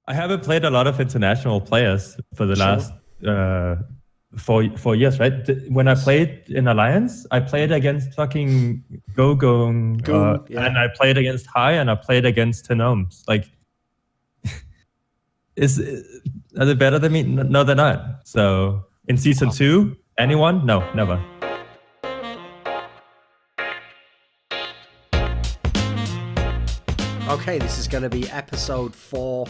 I haven't played a lot of international players for the Sure. last 4 years, right? When I played in Alliance, I played against fucking Gogong, Goon, yeah. and I played against High, and I played against Tenoms. Like, is are they better than me? No, they're not. So in season 2, anyone? No, never. Okay, this is going to be episode 4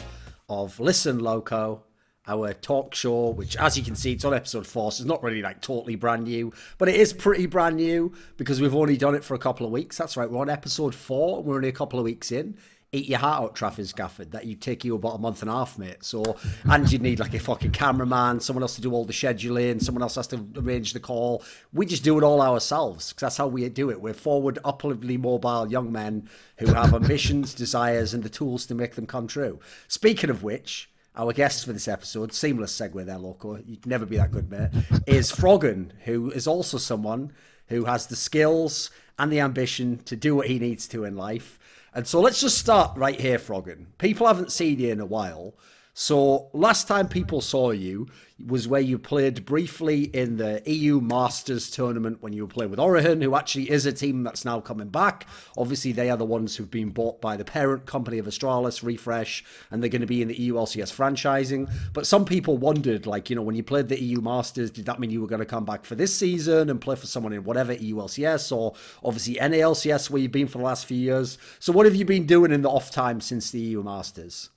of Listen Loco, our talk show, which, as you can see, it's on episode 4, so it's not really like totally brand new, but it is pretty brand new because we've only done it for a couple of weeks. That's right, we're on episode 4, we're only a couple of weeks in. Eat your heart out, Trafford Gafford. That you take you about a month and a half, mate. So, and you'd need like a fucking cameraman, someone else to do all the scheduling, someone else has to arrange the call. We just do it all ourselves because that's how we do it. We're forward, upwardly mobile young men who have ambitions, desires, and the tools to make them come true. Speaking of which, our guest for this episode, seamless segue there, Loco, you can never be that good, mate, is Froggen, who is also someone who has the skills and the ambition to do what he needs to in life. And so let's just start right here, Froggen. People haven't seen you in a while. So last time people saw you was where you played briefly in the EU Masters tournament when you were playing with Orion, who actually is a team that's now coming back. Obviously, they are the ones who've been bought by the parent company of Astralis, Refresh, and they're going to be in the EU LCS franchising. But some people wondered, like, you know, when you played the EU Masters, did that mean you were going to come back for this season and play for someone in whatever EU LCS or obviously NALCS where you've been for the last few years? So what have you been doing in the off time since the EU Masters?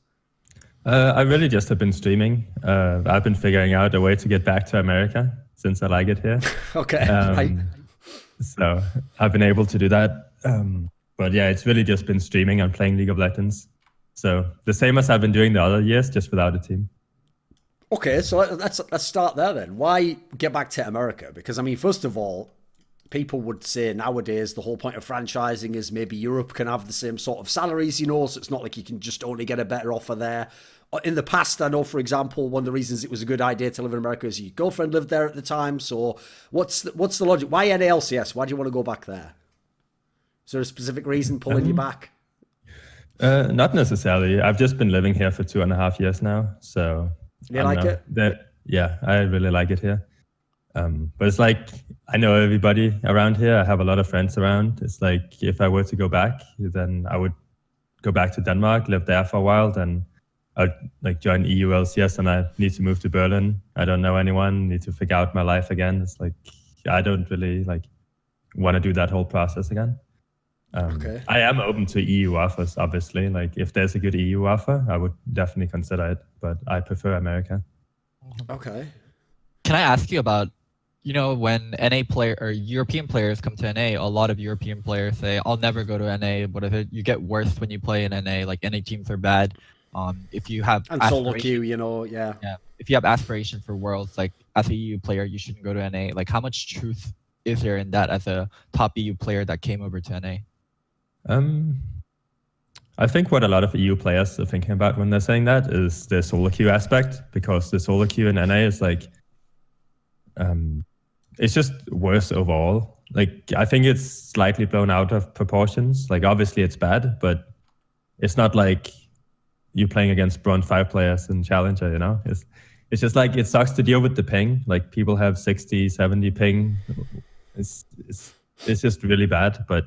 I really just have been streaming. I've been figuring out a way to get back to America since I like it here. Okay, right. So I've been able to do that. But yeah, it's really just been streaming and playing League of Legends. So the same as I've been doing the other years, just without a team. Okay, so let's start there then. Why get back to America? Because I mean, first of all, people would say nowadays the whole point of franchising is maybe Europe can have the same sort of salaries, you know, so it's not like you can just only get a better offer there. In the past, I know, for example, one of the reasons it was a good idea to live in America is your girlfriend lived there at the time. So what's the logic? Why NALCS? Why do you want to go back there? Is there a specific reason pulling you back? Not necessarily. I've just been living here for 2.5 years now. So You like it? Yeah, I really like it here. But it's like, I know everybody around here. I have a lot of friends around. It's like, if I were to go back, then I would go back to Denmark, live there for a while, then I'd like join EU LCS and I need to move to Berlin. I don't know anyone, need to figure out my life again. It's like, I don't really like want to do that whole process again. Okay. I am open to EU offers, obviously. Like, if there's a good EU offer, I would definitely consider it, but I prefer America. Okay. Can I ask you about, you know, when NA player or European players come to NA, a lot of European players say, "I'll never go to NA." What if you get worse when you play in NA? Like, NA teams are bad. If you have And solo queue, you know, yeah. If you have aspiration for Worlds, like as a EU player, you shouldn't go to NA. Like, how much truth is there in that as a top EU player that came over to NA? I think what a lot of EU players are thinking about when they're saying that is the solo queue aspect, because the solo queue in NA is like, it's just worse overall. Like, I think it's slightly blown out of proportions. Like, obviously it's bad, but it's not like you playing against Bronze 5 players in Challenger, you know? It's just like, it sucks to deal with the ping. Like, people have 60, 70 ping. It's just really bad, but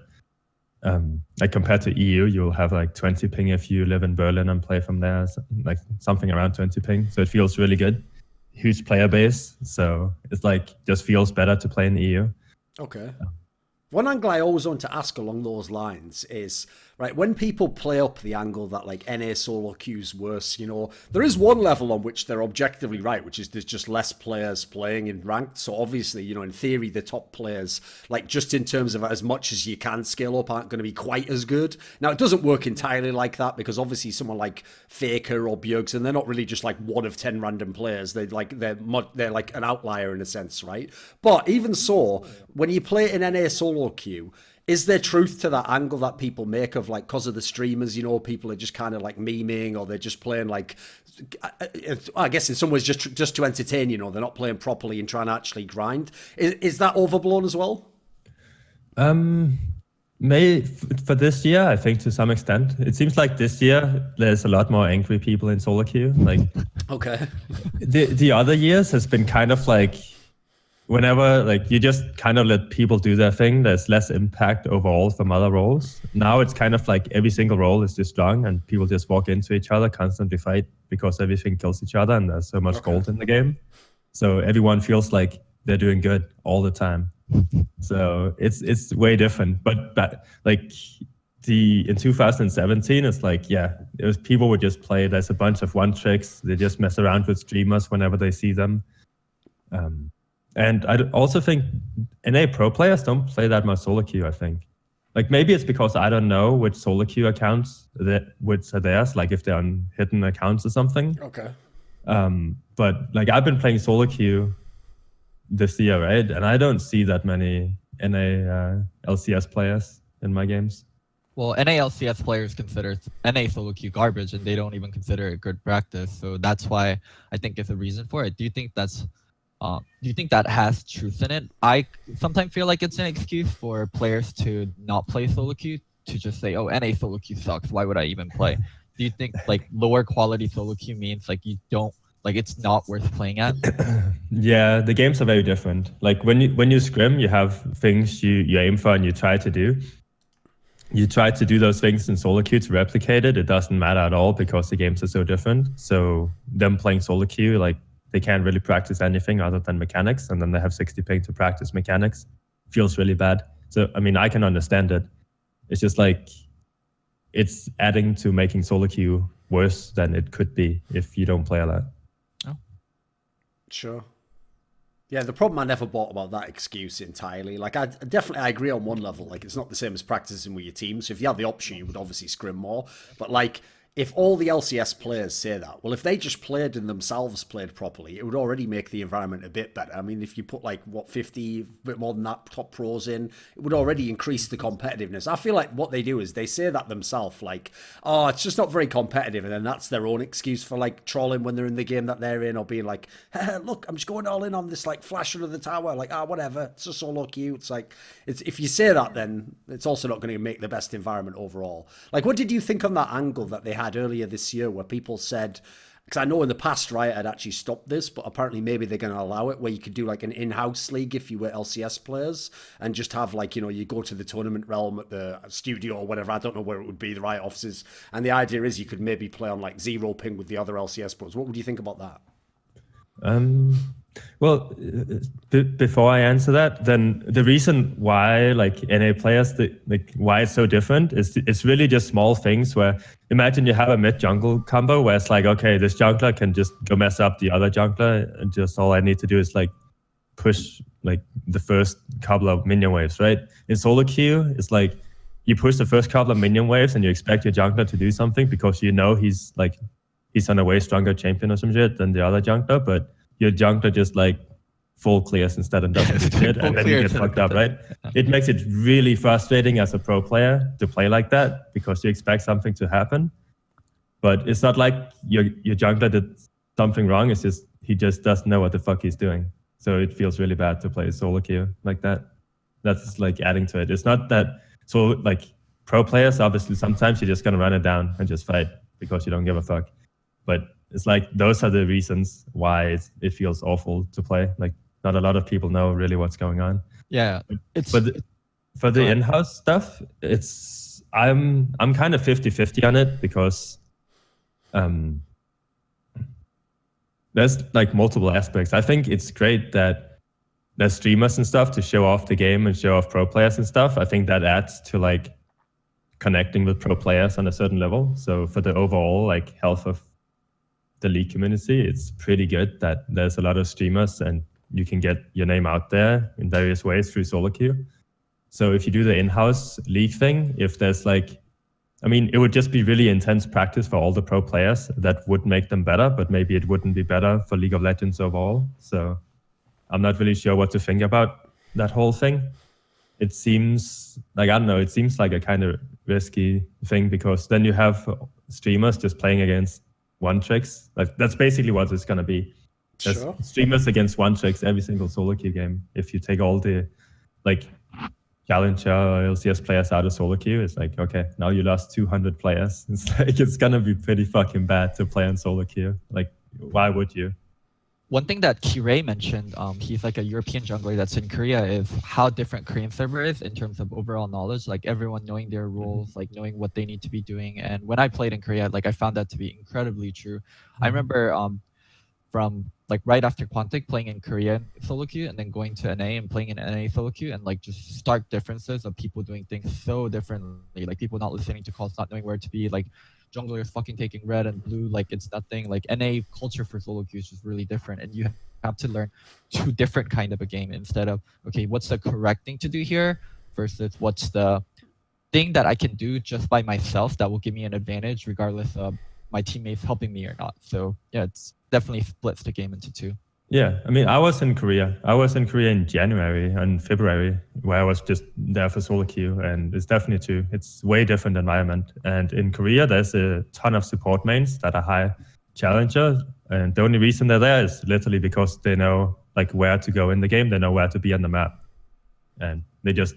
like compared to EU, you'll have like 20 ping if you live in Berlin and play from there, like something around 20 ping. So it feels really good. Huge player base. So it's like, just feels better to play in the EU. Okay. One angle I always want to ask along those lines is, right, when people play up the angle that like NA solo queue's worse, you know, there is one level on which they're objectively right, which is there's just less players playing in ranked. So obviously, you know, in theory, the top players, like just in terms of as much as you can scale up, aren't going to be quite as good. Now, it doesn't work entirely like that because obviously someone like Faker or Bjergsen, they're not really just like one of 10 random players. They're like an outlier in a sense, right? But even so, when you play in NA solo queue, is there truth to that angle that people make of like, because of the streamers, you know, people are just kind of like memeing or they're just playing like, I guess in some ways just to entertain, you know, they're not playing properly and trying to actually grind. Is that overblown as well? For this year, I think to some extent, it seems like this year there's a lot more angry people in solo queue. Like, okay, the other years has been kind of like, whenever like you just kind of let people do their thing, there's less impact overall from other roles. Now it's kind of like every single role is just strong, and people just walk into each other, constantly fight because everything kills each other, and there's so much gold in the game. So everyone feels like they're doing good all the time. So it's way different. But like in 2017, it's like, it was people would just play. There's a bunch of one tricks. They just mess around with streamers whenever they see them. And I also think NA pro players don't play that much solo queue, I think. Like maybe it's because I don't know which solo queue accounts which are theirs, like if they're on hidden accounts or something. Okay. But like I've been playing solo queue this year, right? And I don't see that many NA LCS players in my games. Well, NA LCS players consider NA solo queue garbage, and they don't even consider it good practice. So that's why I think it's a reason for it. Do you think that has truth in it? I sometimes feel like it's an excuse for players to not play solo queue, to just say, "Oh, NA solo queue sucks. Why would I even play?" Do you think like lower quality solo queue means like you don't like it's not worth playing at? Yeah, the games are very different. Like when you scrim, you have things you aim for and you try to do. You try to do those things in solo queue to replicate it. It doesn't matter at all because the games are so different. So them playing solo queue, like they can't really practice anything other than mechanics, and then they have 60 ping to practice mechanics. Feels really bad. So I mean, I can understand it. It's just like it's adding to making solo queue worse than it could be if you don't play a lot. Oh, sure. Yeah, the problem I never bought about that excuse entirely. Like, I agree on one level. Like, it's not the same as practicing with your team. So if you had the option, you would obviously scrim more. But like, if all the LCS players say that, well, if they just played and themselves played properly, it would already make the environment a bit better. I mean, if you put like, 50, a bit more than that, top pros in, it would already increase the competitiveness. I feel like what they do is they say that themselves, like, oh, it's just not very competitive. And then that's their own excuse for like trolling when they're in the game that they're in, or being like, hey, look, I'm just going all in on this like flash under the tower. Like, whatever, it's just solo queue. It's like, if you say that, then it's also not going to make the best environment overall. Like, what did you think on that angle that they had earlier this year where people said, because I know in the past Riot had actually stopped this, but apparently maybe they're going to allow it, where you could do like an in-house league if you were LCS players and just have like, you go to the tournament realm at the studio or whatever, I don't know where it would be, the Riot offices, and the idea is you could maybe play on like zero ping with the other LCS pros. What would you think about that? Well, before I answer that, then the reason why like NA players, like why it's so different is it's really just small things where imagine you have a mid jungle combo where it's like, okay, this jungler can just go mess up the other jungler, and just all I need to do is like push like the first couple of minion waves, right? In solo queue, it's like you push the first couple of minion waves and you expect your jungler to do something because you know he's on a way stronger champion or some shit than the other jungler, but your jungler just like full clears instead and doesn't do shit, and then you get fucked up, right? It makes it really frustrating as a pro player to play like that because you expect something to happen, but it's not like your jungler did something wrong. It's just he just doesn't know what the fuck he's doing. So it feels really bad to play solo queue like that. That's like adding to it. It's not that so like pro players, obviously sometimes you're just gonna run it down and just fight because you don't give a fuck. But it's like those are the reasons why it feels awful to play. Like not a lot of people know really what's going on. Yeah, for the in-house stuff, I'm kind of 50-50 on it because there's like multiple aspects. I think it's great that there's streamers and stuff to show off the game and show off pro players and stuff. I think that adds to like connecting with pro players on a certain level. So for the overall like health of the league community, it's pretty good that there's a lot of streamers and you can get your name out there in various ways through solo queue. So if you do the in-house league thing, if there's like, I mean, it would just be really intense practice for all the pro players that would make them better, but maybe it wouldn't be better for League of Legends overall. So I'm not really sure what to think about that whole thing. It seems like, I don't know, it seems like a kind of risky thing because then you have streamers just playing against one tricks. Like that's basically what it's gonna be. There's Sure. streamers against one tricks every single solo queue game. If you take all the like challenger or LCS players out of solo queue, it's like, okay, now you lost 200 players. It's like, it's gonna be pretty fucking bad to play on solo queue. Like, why would you? One thing that Kirei mentioned, he's like a European jungler that's in Korea, is how different Korean server is in terms of overall knowledge, like everyone knowing their roles, like knowing what they need to be doing. And when I played in Korea, like I found that to be incredibly true. I remember from like right after Quantic playing in Korean solo queue and then going to NA and playing in NA solo queue, and like just stark differences of people doing things so differently, like people not listening to calls, not knowing where to be, like junglers fucking taking red and blue like it's nothing. Like NA culture for solo queue is just really different, and you have to learn two different kind of a game instead of, okay, what's the correct thing to do here versus what's the thing that I can do just by myself that will give me an advantage regardless of my teammates helping me or not. So yeah, it's definitely splits the game into two. Yeah, I mean, I was in Korea. I was in Korea in January and February, where I was just there for solo queue, and it's definitely true. It's way different environment. And in Korea, there's a ton of support mains that are high challenger, and the only reason they're there is literally because they know like where to go in the game. They know where to be on the map, and they just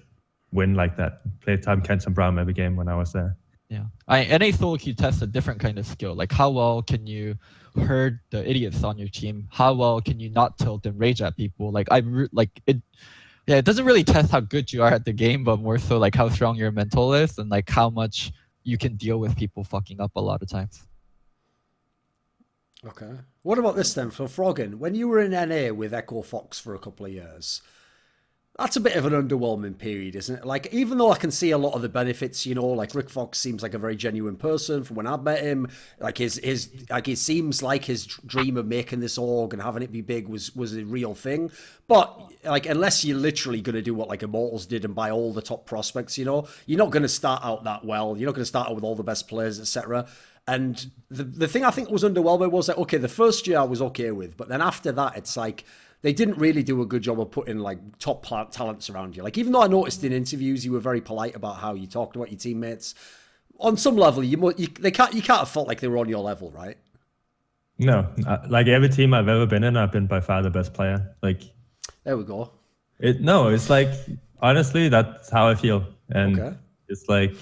win like that. Playtime Kent and Brown every game when I was there. Yeah, NA solo queue tests a different kind of skill. Like how well can you herd the idiots on your team? How well can you not tilt and rage at people? Like it. Yeah, it doesn't really test how good you are at the game, but more so like how strong your mental is and like how much you can deal with people fucking up a lot of times. Okay. What about this then for Froggen? When you were in NA with Echo Fox for a couple of years, that's a bit of an underwhelming period, isn't it? Like, even though I can see a lot of the benefits, you know, like Rick Fox seems like a very genuine person from when I met him. Like it seems like his dream of making this org and having it be big was a real thing. But like, unless you're literally going to do what like Immortals did and buy all the top prospects, you know, you're not going to start out that well. You're not going to start out with all the best players, etc. And the thing I think was underwhelming was that, okay, the first year I was okay with, but then after that, it's like, they didn't really do a good job of putting like top talents around you. Like, even though I noticed in interviews you were very polite about how you talked about your teammates, on some level you can't have felt like they were on your level, right? No, like every team I've ever been in, I've been by far the best player. Like, there we go. It's like, honestly, that's how I feel. And okay. It's like,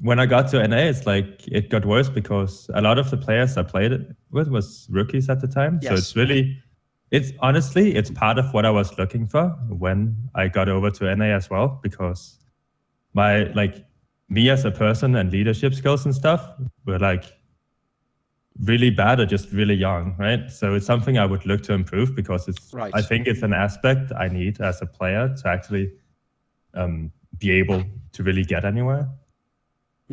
when I got to NA, it's like it got worse because a lot of the players I played with was rookies at the time. Yes. So it's really, it's honestly, it's part of what I was looking for when I got over to NA as well, because my, like, me as a person and leadership skills and stuff were like really bad or just really young, right? So it's something I would look to improve because it's, right. I think it's an aspect I need as a player to actually be able to really get anywhere.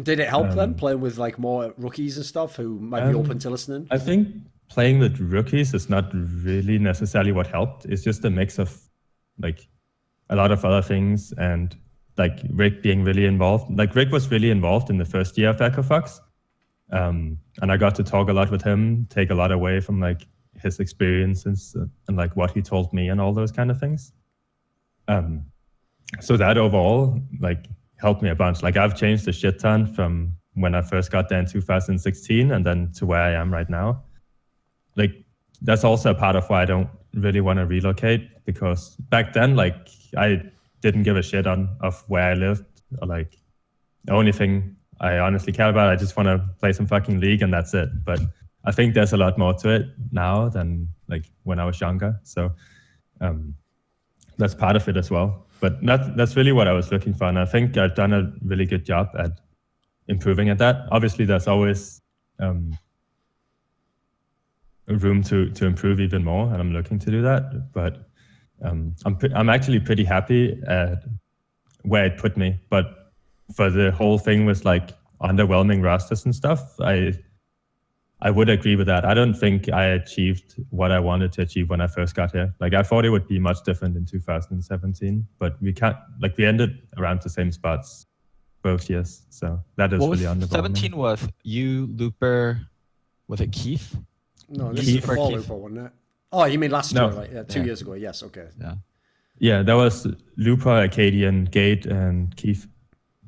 Did it help them playing with like more rookies and stuff who might be open to listening? I think playing with rookies is not really necessarily what helped. It's just a mix of like a lot of other things, and like Rick being really involved. Like Rick was really involved in the first year of Echo Fox. And I got to talk a lot with him, take a lot away from like his experiences and like what he told me and all those kind of things. So that overall like helped me a bunch. Like I've changed a shit ton from when I first got there in 2016 and then to where I am right now. Like that's also a part of why I don't really want to relocate, because back then like I didn't give a shit of where I lived, or like the only thing I honestly care about, I just want to play some fucking League and that's it. But I think there's a lot more to it now than like when I was younger. So that's part of it as well. But that's really what I was looking for. And I think I've done a really good job at improving at that. Obviously, there's always room to improve even more, and I'm looking to do that. But I'm actually pretty happy at where it put me. But for the whole thing with like underwhelming rosters and stuff, I would agree with that. I don't think I achieved what I wanted to achieve when I first got here. Like I thought it would be much different in 2017, but we ended around the same spots both years. So that is really underwhelming. 17 was you, Looper, was it Keith? No, this is before Looper, wasn't it? Oh, you mean last year, right? Yeah, 2 years ago. Yes, okay. Yeah, that was Looper, Acadian, Gate, and Keith.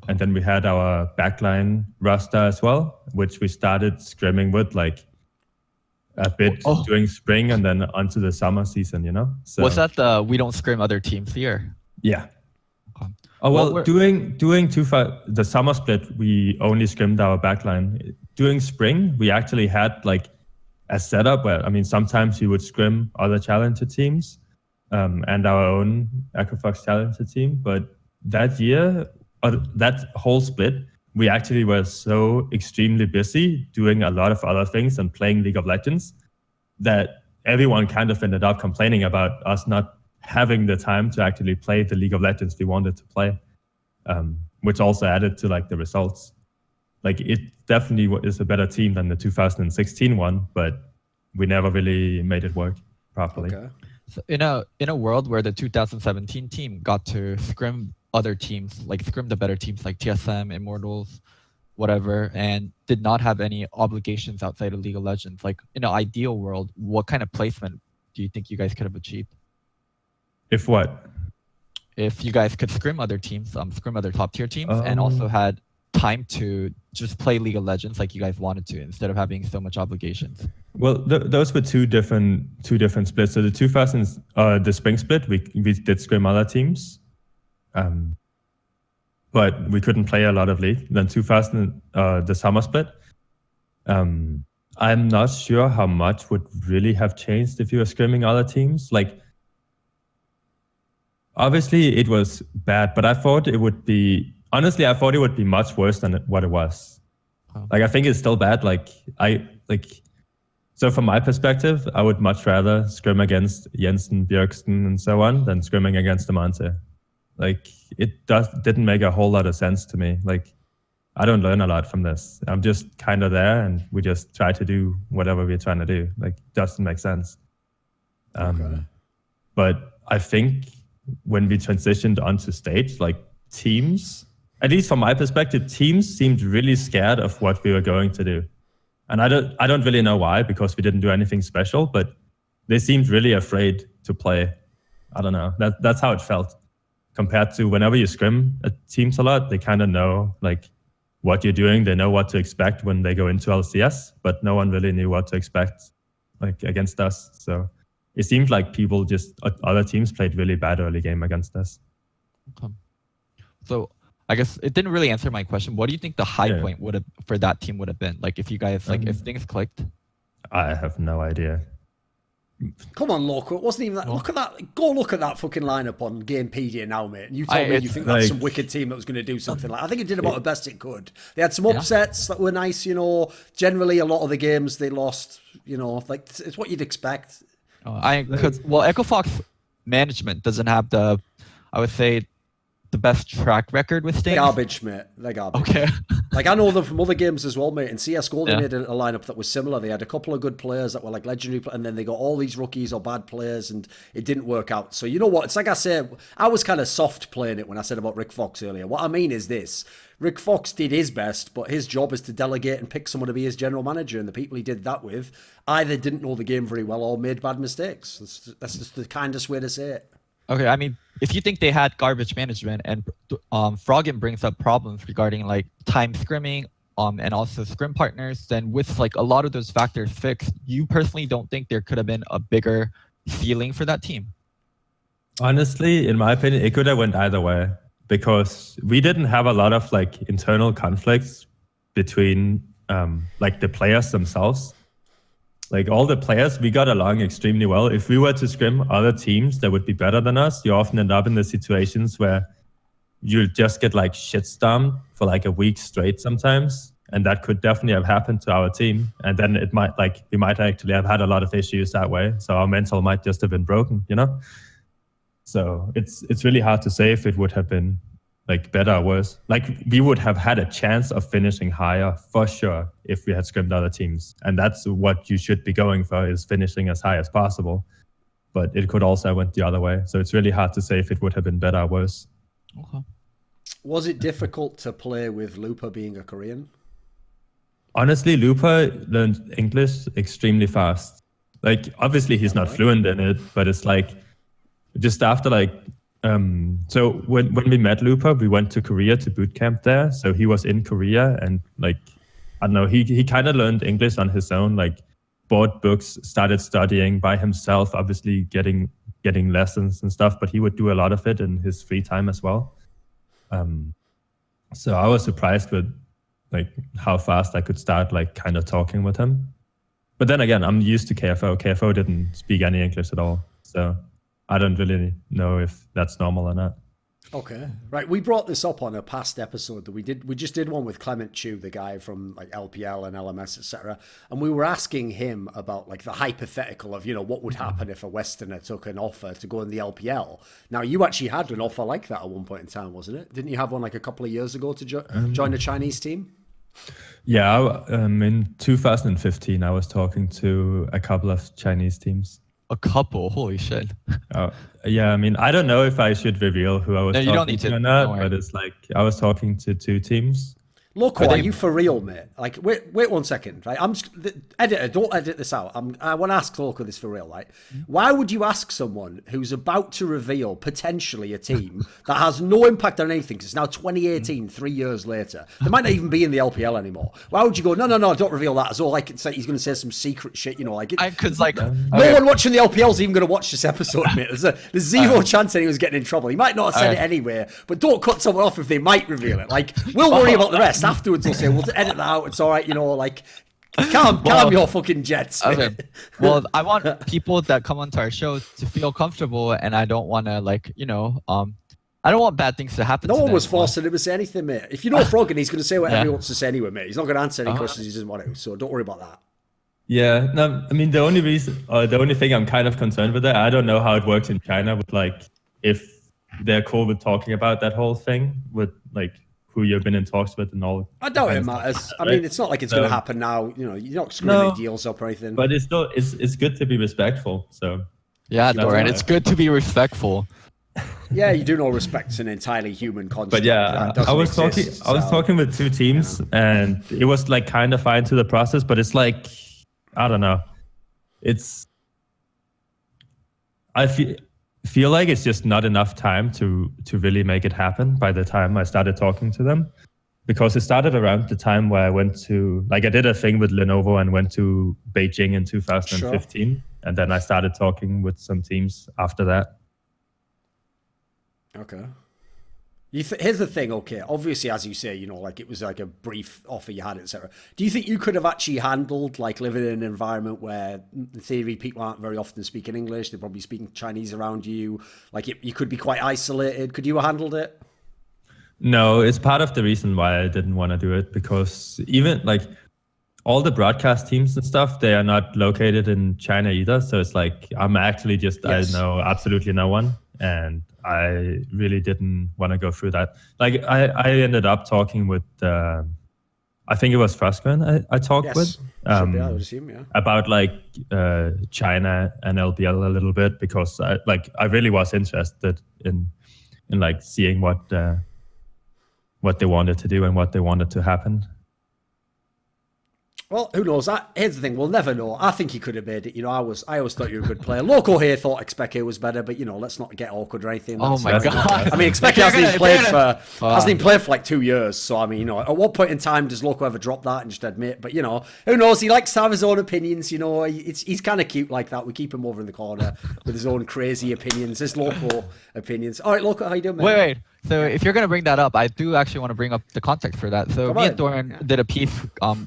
And then we had our backline roster as well, which we started scrimming with like a bit during spring and then onto the summer season, you know? So, was that the we don't scrim other teams here? Yeah. Okay. Oh well, What doing the summer split, we only scrimmed our backline. During spring, we actually had like a setup where, I mean, sometimes we would scrim other challenger teams and our own Equifox challenger team. But that year, or that whole split, we actually were so extremely busy doing a lot of other things and playing League of Legends that everyone kind of ended up complaining about us not having the time to actually play the League of Legends we wanted to play, which also added to like the results. Like it definitely is a better team than the 2016 one, but we never really made it work properly. Okay. So in a world where the 2017 team got to scrim other teams, like scrim the better teams like TSM, Immortals, whatever, and did not have any obligations outside of League of Legends, like in an ideal world, what kind of placement do you think you guys could have achieved? If what? If you guys could scrim other teams, scrim other top tier teams, and also had time to just play League of Legends like you guys wanted to, instead of having so much obligations. Well, those were two different splits. So the 2000s, the spring split, we did scrim other teams, but we couldn't play a lot of League. Then 2000, the summer split, I'm not sure how much would really have changed if you were scrimming other teams. Like, obviously it was bad, but I thought it would be, honestly, I thought it would be much worse than what it was. Oh. Like, I think it's still bad. So from my perspective, I would much rather scrim against Jensen, Björksten, and so on than scrimming against Amante. Like, it didn't make a whole lot of sense to me. Like, I don't learn a lot from this. I'm just kind of there, and we just try to do whatever we're trying to do. Like, it doesn't make sense. Okay. But I think when we transitioned onto stage, like teams, at least from my perspective, teams seemed really scared of what we were going to do. And I don't really know why, because we didn't do anything special, but they seemed really afraid to play. I don't know. That's how it felt. Compared to whenever you scrim teams a lot, they kind of know like what you're doing. They know what to expect when they go into LCS, but no one really knew what to expect like against us. So it seemed like other teams played really bad early game against us. Okay. So I guess it didn't really answer my question. What do you think the high point for that team would have been? Like if you guys, if things clicked? I have no idea. Come on, Loco. It wasn't even that. Look at that. Go look at that fucking lineup on Gamepedia now, mate. And you told me you think that's some wicked team that was going to do something like. I think it did about the best it could. They had some upsets that were nice, Generally, a lot of the games they lost, like it's what you'd expect. Equifox management doesn't have the best track record with things. They're garbage, mate. They're garbage. Okay. Like, I know them from other games as well, mate. In CSGO, they made a lineup that was similar. They had a couple of good players that were like legendary, and then they got all these rookies or bad players, and it didn't work out. So you know what? It's like I said, I was kind of soft playing it when I said about Rick Fox earlier. What I mean is this. Rick Fox did his best, but his job is to delegate and pick someone to be his general manager, and the people he did that with either didn't know the game very well or made bad mistakes. That's just the kindest way to say it. Okay, I mean, if you think they had garbage management, and Froggen brings up problems regarding like time scrimming and also scrim partners, then with like a lot of those factors fixed, you personally don't think there could have been a bigger ceiling for that team? Honestly, in my opinion, it could have went either way, because we didn't have a lot of like internal conflicts between like the players themselves. Like all the players, we got along extremely well. If we were to scrim other teams that would be better than us, you often end up in the situations where you'll just get like shitstormed for like a week straight sometimes. And that could definitely have happened to our team. And then we might actually have had a lot of issues that way. So our mental might just have been broken, So it's really hard to say if it would have been like better or worse. Like we would have had a chance of finishing higher for sure if we had scrimmed other teams. And that's what you should be going for, is finishing as high as possible. But it could also have went the other way. So it's really hard to say if it would have been better or worse. Okay. Was it difficult to play with Lupa being a Korean? Honestly, Lupa learned English extremely fast. Like obviously he's not fluent in it, but it's like just after so when we met Lupa, we went to Korea to boot camp there. So he was in Korea, and like, I don't know, he kind of learned English on his own, like bought books, started studying by himself, obviously getting lessons and stuff, but he would do a lot of it in his free time as well. So I was surprised with like how fast I could start like kind of talking with him. But then again, I'm used to KFO. KFO didn't speak any English at all, so I don't really know if that's normal or not. Okay, right. We brought this up on a past episode that we did. We just did one with Clement Chu, the guy from like LPL and LMS, etc. And we were asking him about like the hypothetical of, you know, what would happen if a Westerner took an offer to go in the LPL. Now, you actually had an offer like that at one point in time, wasn't it? Didn't you have one like a couple of years ago to join a Chinese team? Yeah, in 2015, I was talking to a couple of Chinese teams. A couple, holy shit. Yeah, I mean, I don't know if I should reveal who I was you don't talking need to to. or Don't not, worry. but it's like I was talking to 2 teams. Loco, are you for real, mate? Like, wait 1 second, right? Editor, don't edit this out. I want to ask Loco this for real, right? Why would you ask someone who's about to reveal potentially a team that has no impact on anything? 'Cause it's now 2018, 3 years later. They might not even be in the LPL anymore. Why would you go? No, don't reveal that. As all I can say, he's going to say some secret shit, you know, like. Because like No one watching the LPL is even going to watch this episode, mate. There's zero chance that he was getting in trouble. He might not have said it anyway, but don't cut someone off if they might reveal it. Like, we'll worry about the rest afterwards. We'll say, we'll edit that out. It's all right, you know, like, calm your fucking jets. Okay. Well, I want people that come onto our show to feel comfortable, and I don't want to like, you know, I don't want bad things to happen. No to one them. was forcing him to say anything, mate. If you know Froggen, he's going to say whatever Yeah. he wants to say anyway, mate. He's not going to answer any questions he doesn't want to, so don't worry about that. Yeah, no, I mean, the only reason, or the only thing I'm kind of concerned with that, I don't know how it works in China with like, if they're cool with talking about that whole thing with like who you've been in talks with and all. I doubt kind it of matters. stuff, I right? mean, it's not like it's going to happen now. You know, you're not screwing No. any deals up or anything. But it's still, it's good to be respectful. So Yeah, That's Dorian, why. it's good to be respectful. Yeah, you do know respect's an entirely human concept. But yeah, that doesn't I was exist, so- talking with 2 teams, and it was like kind of fine to the process, but it's like, I don't know, I feel like it's just not enough time to really make it happen by the time I started talking to them, because it started around the time where I went to, like, I did a thing with Lenovo and went to Beijing in 2015, and then I started talking with some teams after that. Okay. Here's the thing, okay. Obviously, as you say, you know, like it was like a brief offer you had, etc. Do you think you could have actually handled like living in an environment where, in theory, people aren't very often speaking English? They're probably speaking Chinese around you. Like you could be quite isolated. Could you have handled it? No, it's part of the reason why I didn't want to do it, because even like all the broadcast teams and stuff, they are not located in China either. So it's like I'm actually just, Yes. I know absolutely no one. And I really didn't want to go through that. Like I ended up talking with, I think it was Froggen I talked Yes. with. Should be, I would assume, yeah. About like China and LBL a little bit, because I really was interested in like seeing what they wanted to do and what they wanted to happen. Well, who knows? Here's the thing: we'll never know. I think he could have made it. You know, I always thought you were a good player. Loco here thought Expeke was better, but you know, let's not get awkward or anything. Oh my That's- god. I mean, Expeke hasn't even played for like 2 years. So I mean, you know, at what point in time does Loco ever drop that and just admit? But you know, who knows? He likes to have his own opinions. You know, he's kind of cute like that. We keep him over in the corner with his own crazy opinions, his Loco opinions. All right, Loco, how you doing, man? Wait. So if you're gonna bring that up, I do actually want to bring up the context for that. So Come me on. and Doran Yeah. did a piece.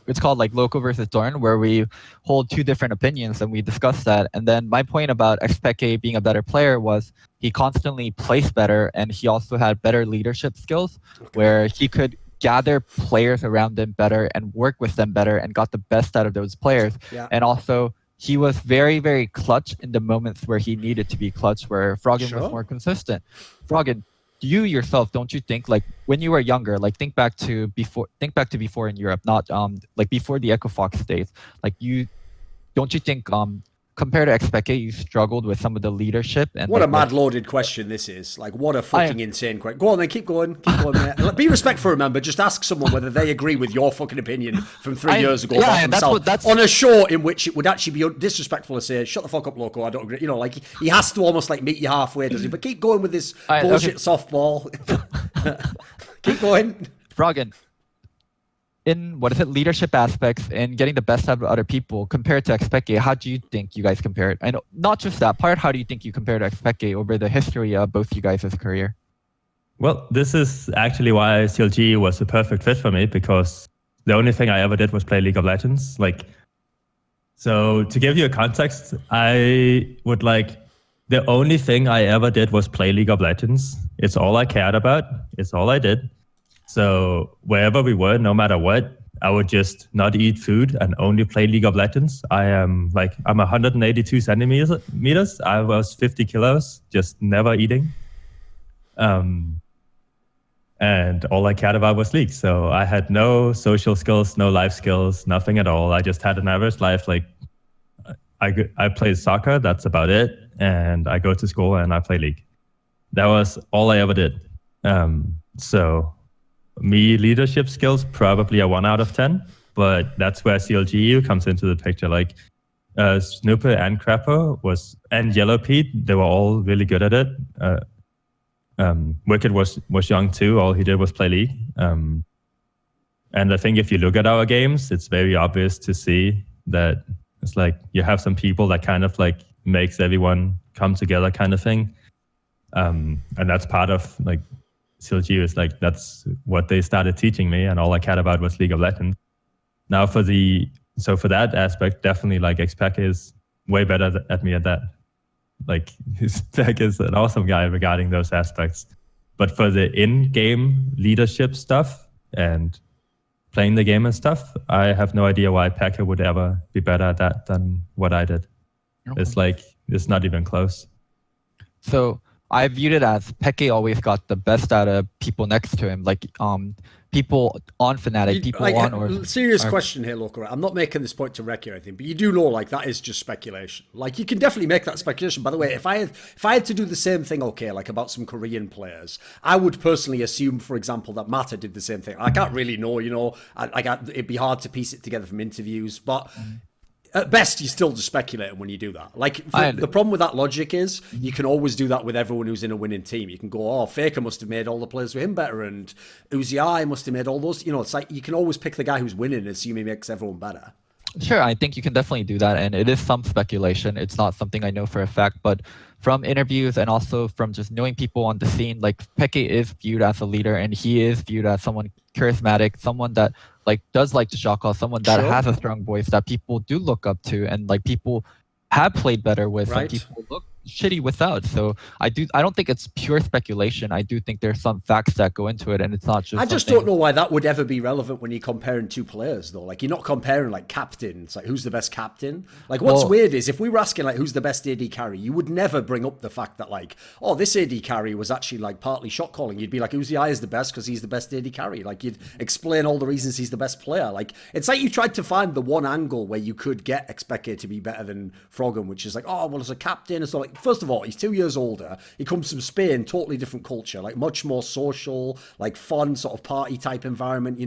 It's called like Loco versus Doran, where we hold 2 different opinions and we discuss that. And then my point about Expeke being a better player was he constantly placed better, and he also had better leadership skills, where he could gather players around him better and work with them better, and got the best out of those players. Yeah. And also, he was very, very clutch in the moments where he needed to be clutch, where Froggen Sure. was more consistent. Froggen, you yourself, don't you think, like when you were younger, like think back to before in Europe, not like before the Echo Fox days, like don't you think compared to Expeke, you struggled with some of the leadership? And What like, a mad loaded question this is. Like, what a fucking insane question. Go on then, keep going, mate. Be respectful, remember. Just ask someone whether they agree with your fucking opinion from 3 years ago. yeah, about and that's themselves. what- that's- on a show in which it would actually be disrespectful to say, shut the fuck up, Loco, I don't agree. You know, like, he has to almost like meet you halfway, does he? But keep going with this Alright, bullshit okay. softball. Keep going. Froggen, in leadership aspects and getting the best out of other people compared to Expeke, how do you think you guys compare it? And not just that part, how do you think you compare to Expeke over the history of both you guys' career? Well, this is actually why CLG was a perfect fit for me, because the only thing I ever did was play League of Legends. Like, so to give you a context, the only thing I ever did was play League of Legends. It's all I cared about. It's all I did. So wherever we were, no matter what, I would just not eat food and only play League of Legends. I'm 182 centimeters. I was 50 kilos, just never eating. And all I cared about was League. So I had no social skills, no life skills, nothing at all. I just had an average life. Like I played soccer, that's about it. And I go to school and I play League. That was all I ever did. So me, leadership skills, probably a 1 out of 10, but that's where CLGU comes into the picture. Like Snooper and Crapper and Yellow Pete, they were all really good at it. Wicked was young too. All he did was play League. And I think if you look at our games, it's very obvious to see that it's like you have some people that kind of like makes everyone come together kind of thing. And that's part of like CLG is like, that's what they started teaching me, and all I cared about was League of Legends. Now for that aspect, definitely like Xpec is way better at me at that. Like Xpec is an awesome guy regarding those aspects. But for the in-game leadership stuff and playing the game and stuff, I have no idea why Pekka would ever be better at that than what I did. Okay. It's not even close. So I viewed it as Peke always got the best out of people next to him, like people on Fnatic, people like, on or serious question here, Loco. I'm not making this point to wreck you or anything, but you do know like that is just speculation. Like you can definitely make that speculation. By the way, if I had to do the same thing, okay, like about some Korean players, I would personally assume, for example, that Mata did the same thing. I can't really know, it'd be hard to piece it together from interviews, but. At best, you're still just speculating when you do that. Like, the problem with that logic is you can always do that with everyone who's in a winning team. You can go, oh, Faker must have made all the players with him better, and Uzi must have made all those. It's like you can always pick the guy who's winning and assume he makes everyone better. Sure, I think you can definitely do that, and it is some speculation. It's not something I know for a fact, but from interviews and also from just knowing people on the scene, like Peke is viewed as a leader, and he is viewed as someone charismatic, someone that like does like to shot call, someone that has a strong voice that people do look up to, and like people have played better with, and people look shitty without. So I don't think it's pure speculation. I do think there's some facts that go into it, and it's not just. I just don't know why that would ever be relevant when you're comparing two players, though. Like you're not comparing like captains. Like who's the best captain? Like what's weird is if we were asking like who's the best AD carry, you would never bring up the fact that like, oh, this AD carry was actually like partly shot calling. You'd be like, Uzi is the best because he's the best AD carry. Like you'd explain all the reasons he's the best player. Like it's like you tried to find the one angle where you could get Xpeke to be better than Froggen, which is like, oh, well, as a captain, it's like first of all, he's 2 years older. He comes from Spain, totally different culture, like much more social, like fun sort of party type environment,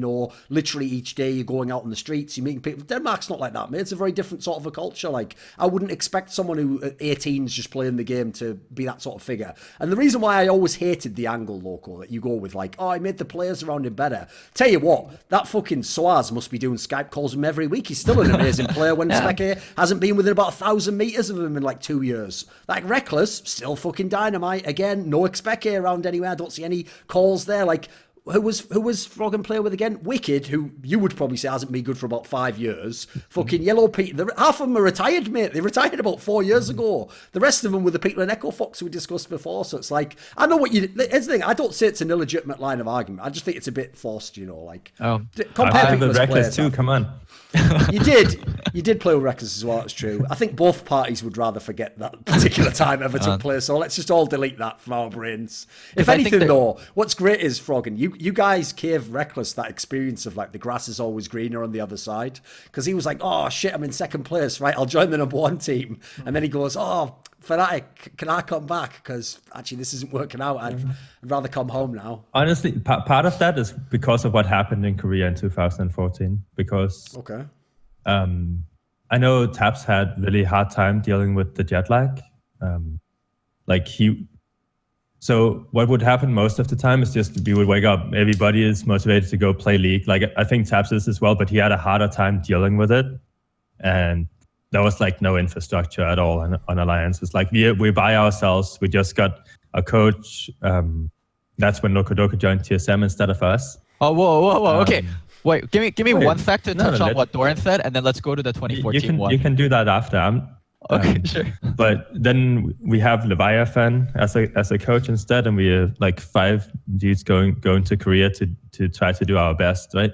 literally each day you're going out on the streets, you're meeting people. Denmark's not like that, man. It's a very different sort of a culture. Like I wouldn't expect someone who at 18 is just playing the game to be that sort of figure. And the reason why I always hated the angle, Loco, that you go with like, oh, I made the players around him better. Tell you what, that fucking Soaz must be doing Skype calls with him every week. He's still an amazing player when Speke hasn't been within about 1,000 meters of him in like 2 years. Like Reckless, still fucking dynamite. Again, no Xpeke around anywhere. I don't see any calls there. Like, who was Froggen player with again? Wicked, who you would probably say hasn't been good for about 5 years. Fucking Yellow Pete. Half of them are retired, mate. They retired about 4 years ago. The rest of them were the people in Echo Fox we discussed before. So it's like, I know what you... Here's the thing. I don't say it's an illegitimate line of argument. I just think it's a bit forced, like... compare people as players too, come on. You did play with Reckless as well, that's true. I think both parties would rather forget that particular time ever took place, so let's just all delete that from our brains. If anything, though, what's great is, Froggen, you guys gave Reckless that experience of like the grass is always greener on the other side, because he was like, oh shit, I'm in second place, right, I'll join the number one team, and then he goes, oh, Fnatic, can I come back? Because actually this isn't working out. I'd rather come home now. Honestly, part of that is because of what happened in Korea in 2014. Because I know Taps had really hard time dealing with the jet lag. So what would happen most of the time is just we would wake up, everybody is motivated to go play League. Like I think Taps is as well, but he had a harder time dealing with it. And there was like no infrastructure at all on Alliance. It's like we're by ourselves. We just got a coach. that's when Locodoco joined TSM instead of us. Oh, whoa. Okay. Um, Wait, give me wait, 1 sec to touch on let- what Doran said, and then let's go to the 2014 one. You can do that after. Okay, sure. But then we have Leviathan as a coach instead, and we are like 5 dudes going to Korea to try to do our best, right?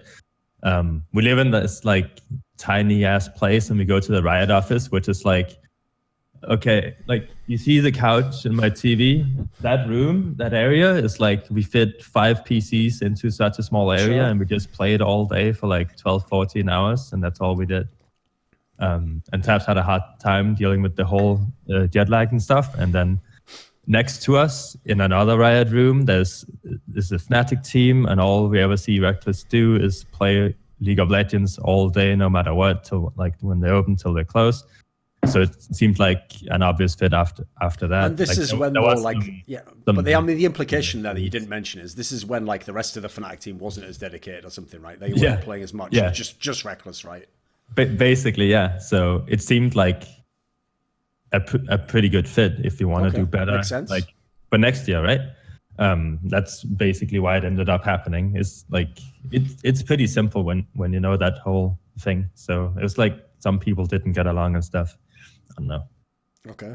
We live in this like tiny ass place, and we go to the Riot office, which is like, okay, like you see the couch and my TV, that room, that area is like we fit 5 PCs into such a small area, and we just played all day for like 12, 14 hours, and that's all we did. And Tabs had a hard time dealing with the whole jet lag and stuff. And then next to us in another Riot room, there's a Fnatic team, and all we ever see Reckless do is play League of Legends all day, no matter what, till like when they open till they close. So it seemed like an obvious fit after that. And this like, is when though, like, but the implication there that you didn't mention is this is when like the rest of the Fnatic team wasn't as dedicated or something, right? They weren't playing as much. Yeah. Just Reckless, right? Basically, yeah. So it seemed like a pretty good fit if you want to do better. Makes sense. Like, but next year, right? That's basically why it ended up happening. Is like it's pretty simple when you know that whole thing. So it was like some people didn't get along and stuff. I don't know. Okay.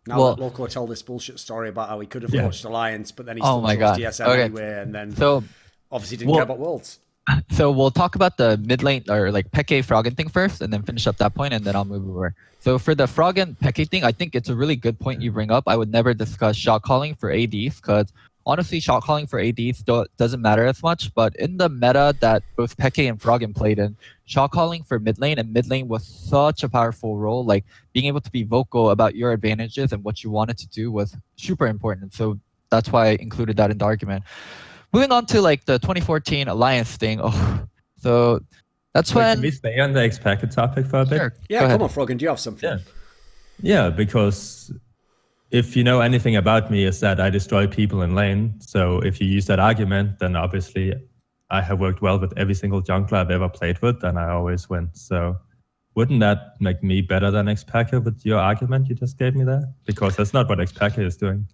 Now let Loco tell this bullshit story about how he could have coached Alliance, but then he still chose TSM anyway, and then obviously didn't care about Worlds. So we'll talk about the mid lane or like Peke Froggen thing first, and then finish up that point, and then I'll move over. So for the Froggen Peke thing, I think it's a really good point you bring up. I would never discuss shot calling for ADs because honestly, shot calling for ADs doesn't matter as much. But in the meta that both Peke and Froggen played in, shot calling for mid lane and mid lane was such a powerful role. Like being able to be vocal about your advantages and what you wanted to do was super important. So that's why I included that in the argument. Moving on to like the 2014 Alliance thing. So that's when. Can we stay on the X-Packet topic for a bit? Sure. Yeah, come on, Froggen. Do you have something? Yeah, because if you know anything about me, is that I destroy people in lane. So if you use that argument, then obviously I have worked well with every single jungler I've ever played with, and I always win. So wouldn't that make me better than X-Packet with your argument you just gave me there? Because that's not what X-Packet is doing.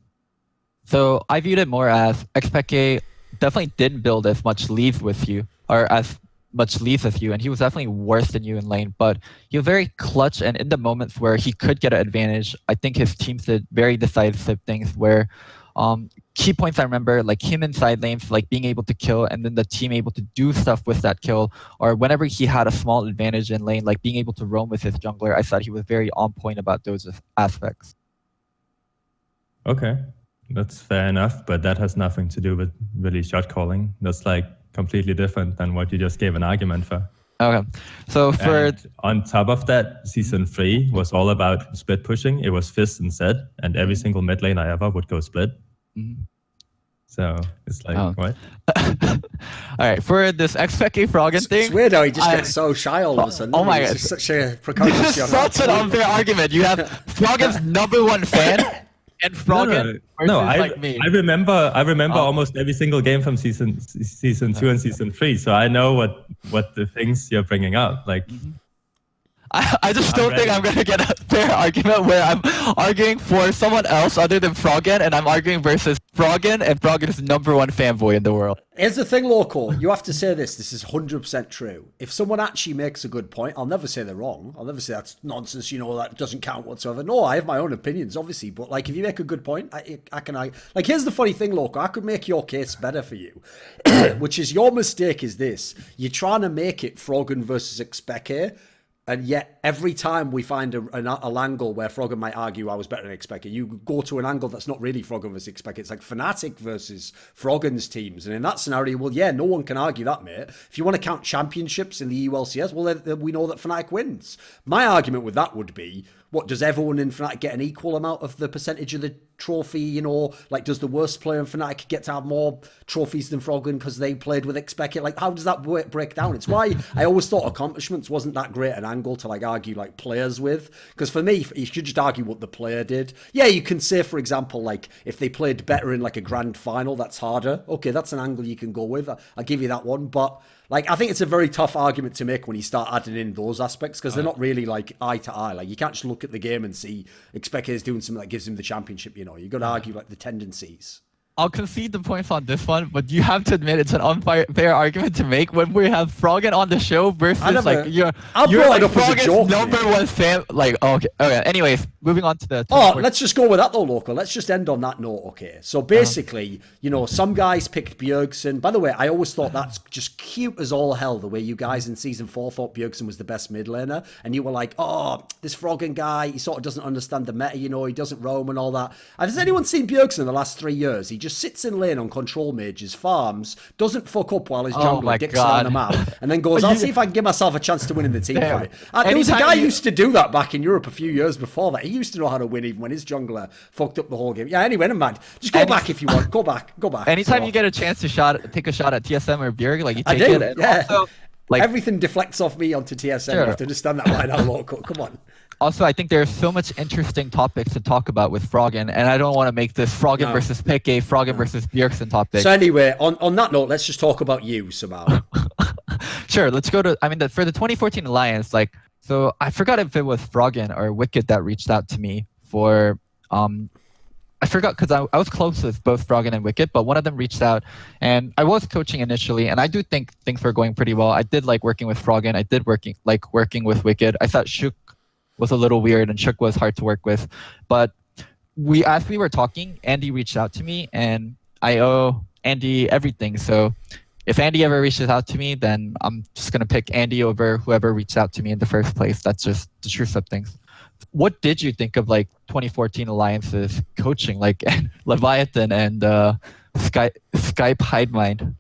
So I viewed it more as X-Packet definitely didn't build as much leads with you, or as much leads as you, and he was definitely worse than you in lane, but he was very clutch, and in the moments where he could get an advantage, I think his teams did very decisive things where key points I remember, like him in side lanes, like being able to kill, and then the team able to do stuff with that kill, or whenever he had a small advantage in lane, like being able to roam with his jungler, I thought he was very on point about those aspects. Okay. That's fair enough, but that has nothing to do with really shot calling. That's like completely different than what you just gave an argument for. Okay, so for on top of that, season 3 was all about split pushing. It was Fizz and Zed, and every single mid lane I ever would go split. So it's like what? All right, for this X-Packet Froggen thing, it's weird how he just gets so shy all of a sudden. Oh my god, it's such a precocious. This is such an unfair argument. You have Froggen's #1 fan. And Froggen like me. I remember almost every single game from season 2 and season 3, so I know what the things you're bringing up. Like, I just don't think I'm gonna get a fair argument where I'm arguing for someone else other than Froggen, and I'm arguing versus Froggen, and Froggen is #1 fanboy in the world. Here's the thing, Loco. You have to say this. This is 100% true. If someone actually makes a good point, I'll never say they're wrong. I'll never say that's nonsense, that doesn't count whatsoever. No, I have my own opinions, obviously. But, like, if you make a good point, I can... Like, here's the funny thing, Loco. I could make your case better for you. Which is, your mistake is this. You're trying to make it Froggen versus X-Packet. And yet, every time we find an angle where Froggen might argue I was better than X-Packet, you go to an angle that's not really Froggen versus X-Packet. It's like Fnatic versus Froggen's teams. And in that scenario, well, yeah, no one can argue that, mate. If you want to count championships in the ULCS, well, then we know that Fnatic wins. My argument with that would be, what, does everyone in Fnatic get an equal amount of the percentage of the trophy, like does the worst player in Fnatic get to have more trophies than Froggen because they played with X-Packet? Like, how does that break down? It's why I always thought accomplishments wasn't that great an angle to like argue like players with, because for me, you should just argue what the player did. Yeah, you can say, for example, like if they played better in like a grand final, that's harder. Okay, that's an angle you can go with. I'll give you that one, but like, I think it's a very tough argument to make when you start adding in those aspects, because they're not really like eye to eye. Like, you can't just look at the game and see X-Packet is doing something that gives him the championship. You've got to argue like the tendencies. I'll concede the points on this one, but you have to admit it's an unfair argument to make when we have Froggen on the show versus I you're brought like it up as a Froggen's joke, number mate. one fan. Like okay. Anyways, moving on to the. Oh, let's just go with that though, Loco. Let's just end on that note, okay? So basically, you know, some guys picked Bjergsen. By the way, I always thought that's just cute as all hell, the way you guys in Season 4 thought Bjergsen was the best mid laner. And you were like, oh, this Froggen guy, he sort of doesn't understand the meta, you know, he doesn't roam and all that. Has anyone seen Bjergsen in the last 3 years? He just sits in lane on control mages, farms, doesn't fuck up while his jungler dicks around the map, and then goes, I'll see if I can give myself a chance to win in the team fight. There was a guy who used to do that back in Europe a few years before that. He used to know how to win even when his jungler fucked up the whole game. Yeah, anyway, never mind. Just go back if you want. Go back. Anytime you get a chance to take a shot at TSM or Bjerg, like you take I do, it. yeah. Also, like, everything deflects off me onto TSM. Sure. You have to understand that by now, Loco. Come on. Also, I think there's so much interesting topics to talk about with Froggen, and I don't want to make this Froggen versus Pique, Froggen versus Bjergsen topic. So anyway, on that note, let's just talk about you somehow. Sure, let's go to. I mean, for the 2014 Alliance, like, so I forgot if it was Froggen or Wicked that reached out to me for. I forgot because I was close with both Froggen and Wicked, but one of them reached out, and I was coaching initially, and I do think things were going pretty well. I did like working with Froggen. I did working with Wicked. I thought Shook was a little weird, and Shook was hard to work with, but as we were talking, Andy reached out to me, and I owe Andy everything. So if Andy ever reaches out to me, then I'm just gonna pick Andy over whoever reached out to me in the first place. That's just the truth of things. What did you think of like 2014 Alliance's coaching, like Leviathan and Skype Hidemind?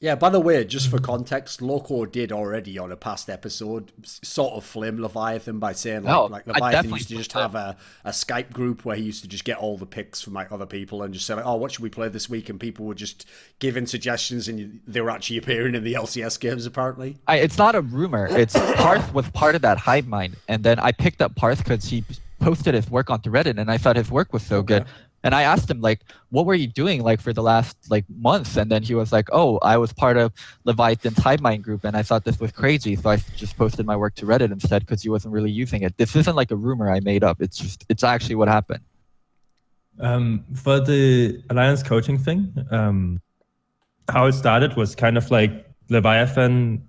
Yeah, by the way, just for context, Loco did already on a past episode sort of flame Leviathan by saying like Leviathan used to just have a Skype group where he used to just get all the picks from like other people and just say like, oh, what should we play this week? And people would just give in suggestions, and they were actually appearing in the LCS games apparently. It's not a rumor. It's Parth was part of that Hidemind, and then I picked up Parth because he posted his work onto Reddit, and I thought his work was so good. And I asked him, like, what were you doing, like, for the last, like, months? And then he was like, oh, I was part of Leviathan's Hidemind group, and I thought this was crazy. So I just posted my work to Reddit instead because he wasn't really using it. This isn't, like, a rumor I made up. It's actually what happened. For the Alliance coaching thing, how it started was kind of like Leviathan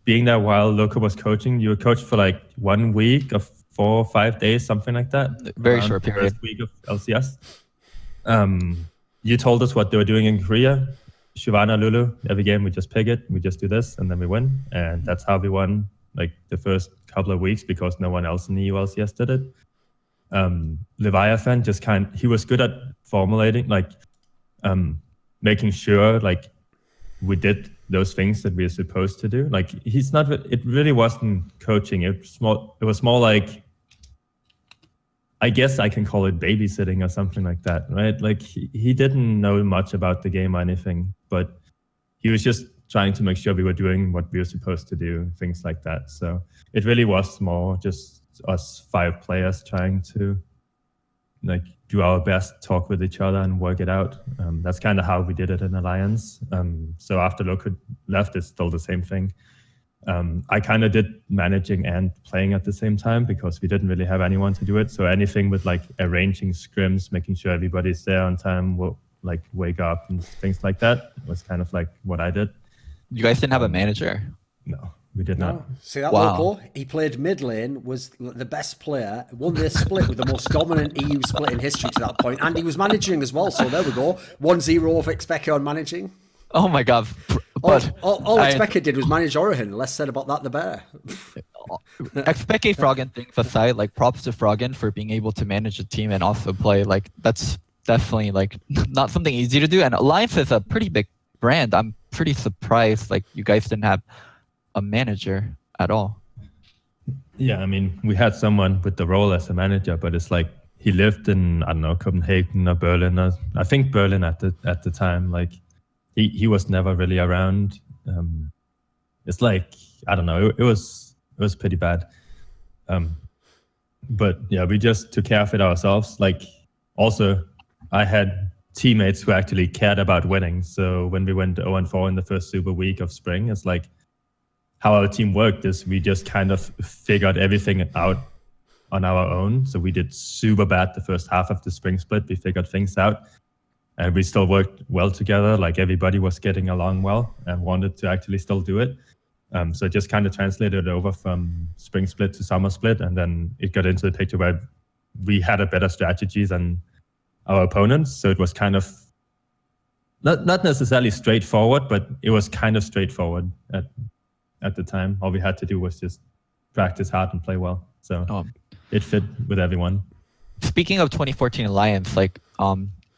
being there while Loco was coaching. You were coached for, like, 1 week of 4 or 5 days, something like that. Very short period. First week of LCS. You told us what they were doing in Korea. Shyvana, Lulu, every game we just pick it, we just do this, and then we win. And that's how we won like the first couple of weeks because no one else in the EU LCS did it. Leviathan he was good at formulating, like making sure like we did those things that we were supposed to do. Like it really wasn't coaching. It was more like, I guess I can call it babysitting or something like that, right? Like he didn't know much about the game or anything, but he was just trying to make sure we were doing what we were supposed to do, things like that. So it really was more just us 5 players trying to like do our best, talk with each other and work it out. That's kind of how we did it in Alliance. So after Loco left, it's still the same thing. I kind of did managing and playing at the same time because we didn't really have anyone to do it. So anything with like arranging scrims, making sure everybody's there on time, will like wake up and things like that was kind of like what I did. You guys didn't have a manager? No, we did not. See that Loco? He played mid lane, was the best player, won this split with the most dominant EU split in history to that point, and he was managing as well. So there we go. 1-0 for Xpeke on managing. Oh my god. But all Xpeke did was manage Origen. Less said about that, the better. Xpeke Froggen things aside, like props to Froggen for being able to manage a team and also play. Like that's definitely like not something easy to do. And Alliance is a pretty big brand. I'm pretty surprised like you guys didn't have a manager at all. Yeah, I mean, we had someone with the role as a manager, but it's like he lived in, I don't know, Copenhagen or Berlin. Or, I think Berlin at the time. Like he was never really around. It's like, I don't know, it was pretty bad. But yeah, we just took care of it ourselves. Like also, I had teammates who actually cared about winning. So when we went 0-4 in the first super week of spring, it's like how our team worked is we just kind of figured everything out on our own. So we did super bad the first half of the spring split. We figured things out. and we still worked well together. Like everybody was getting along well and wanted to actually still do it. So it just kind of translated over from spring split to summer split, and then it got into the picture where we had a better strategy than our opponents. So it was kind of not necessarily straightforward, but it was kind of straightforward at the time. All we had to do was just practice hard and play well. So it fit with everyone. Speaking of 2014 Alliance, like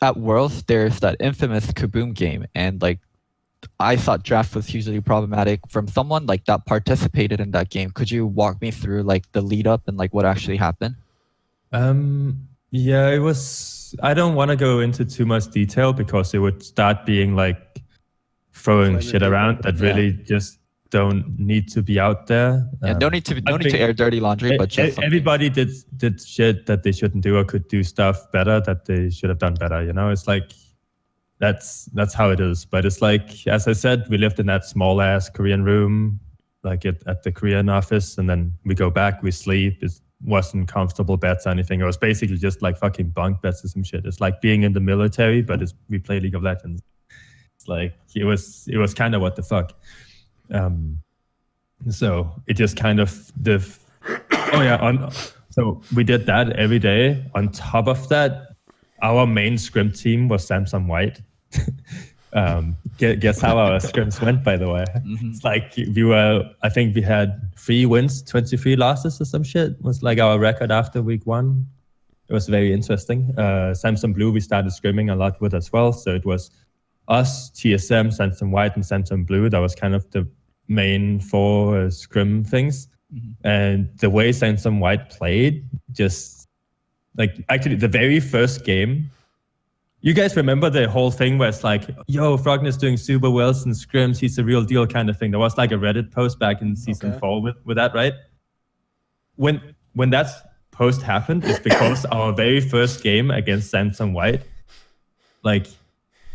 at Worlds, there's that infamous Kaboom game, and like I thought draft was hugely problematic. From someone like that participated in that game, could you walk me through like the lead up and like what actually happened? Yeah, it was. I don't want to go into too much detail because it would start being like throwing shit around that really just don't need to be out there. Yeah, no need to air dirty laundry, but just everybody did shit that they shouldn't do or could do stuff better that they should have done better. You know, it's like that's how it is. But it's like, as I said, we lived in that small ass Korean room, like at the Korean office, and then we go back, we sleep. It wasn't comfortable beds or anything. It was basically just like fucking bunk beds or some shit. It's like being in the military, but we play League of Legends. It's like it was kind of what the fuck. So it just kind of so we did that every day. On top of that, our main scrim team was Samsung White. Guess how our scrims went, by the way. It's like I think we had 3 wins, 23 losses or some shit. It was like our record after week 1. It was very interesting. Samsung Blue we started scrimming a lot with as well. So it was us, TSM, Samsung White, and Samsung Blue. That was kind of the main 4 scrim things. And the way Samsung White played, just like actually the very first game, you guys remember the whole thing where it's like, yo, Froggen is doing super well in scrims, he's a real deal kind of thing. There was like a Reddit post back in season 4 with that, right? When that post happened, it's because our very first game against Samsung White, like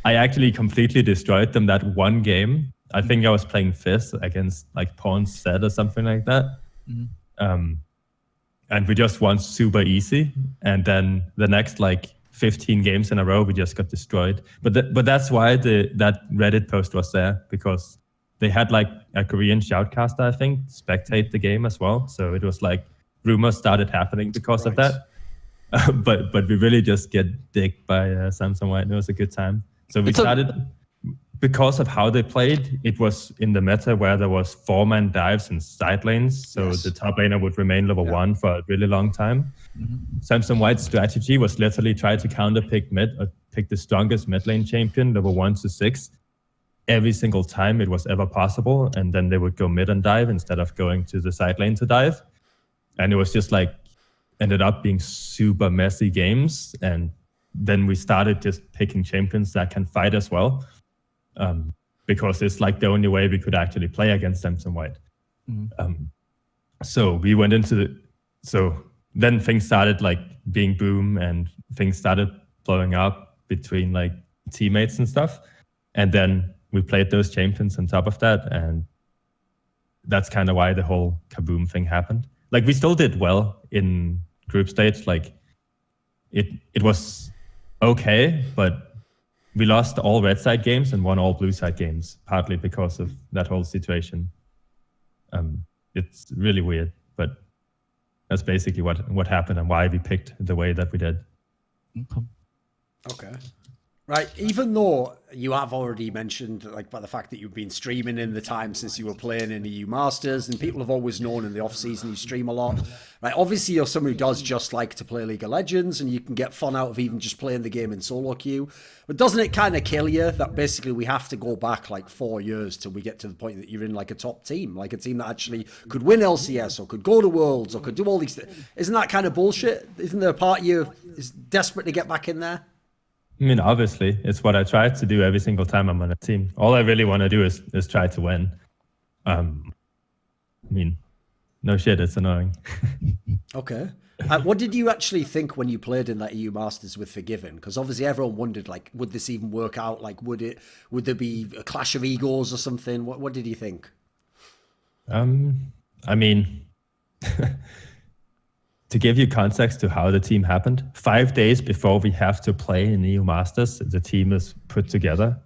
I actually completely destroyed them that one game. I think I was playing Fizz against like Pawn Set or something like that. And we just won super easy. And then the next like 15 games in a row, we just got destroyed. But that's why that Reddit post was there, because they had like a Korean shoutcaster, I think, spectate the game as well. So it was like rumors started happening because of that. But we really just get dicked by Samsung White. It was a good time. So we started, because of how they played, it was in the meta where there was 4-man dives and side lanes. So the top laner would remain level 1 for a really long time. Samsung White's strategy was literally try to counter pick mid or pick the strongest mid lane champion, level 1 to 6, every single time it was ever possible. And then they would go mid and dive instead of going to the side lane to dive. And it was just like, ended up being super messy games. And then we started just picking champions that can fight as well. Because it's like the only way we could actually play against Samsung White. So we went into then things started like being boom and things started blowing up between like teammates and stuff. And then we played those champions on top of that. And that's kind of why the whole Kaboom thing happened. Like we still did well in group stage. Like it was okay, but we lost all red side games and won all blue side games, partly because of that whole situation. It's really weird, but that's basically what happened and why we picked the way that we did. Okay. Right, even though you have already mentioned like about the fact that you've been streaming in the time since you were playing in EU Masters, and people have always known in the off season you stream a lot. Right, obviously you're someone who does just like to play League of Legends, and you can get fun out of even just playing the game in solo queue. But doesn't it kind of kill you that basically we have to go back like 4 years till we get to the point that you're in like a top team, like a team that actually could win LCS or could go to Worlds or could do all these things? Isn't that kind of bullshit? Isn't there a part of you is desperate to get back in there? I mean, obviously, it's what I try to do every single time I'm on a team. All I really want to do is try to win. I mean, no shit, it's annoying. Okay. What did you actually think when you played in that EU Masters with Forgiven? Because obviously everyone wondered, like, would this even work out? Like, would there be a clash of egos or something? What did you think? I mean, to give you context to how the team happened, 5 days before we have to play in EU Masters, the team is put together.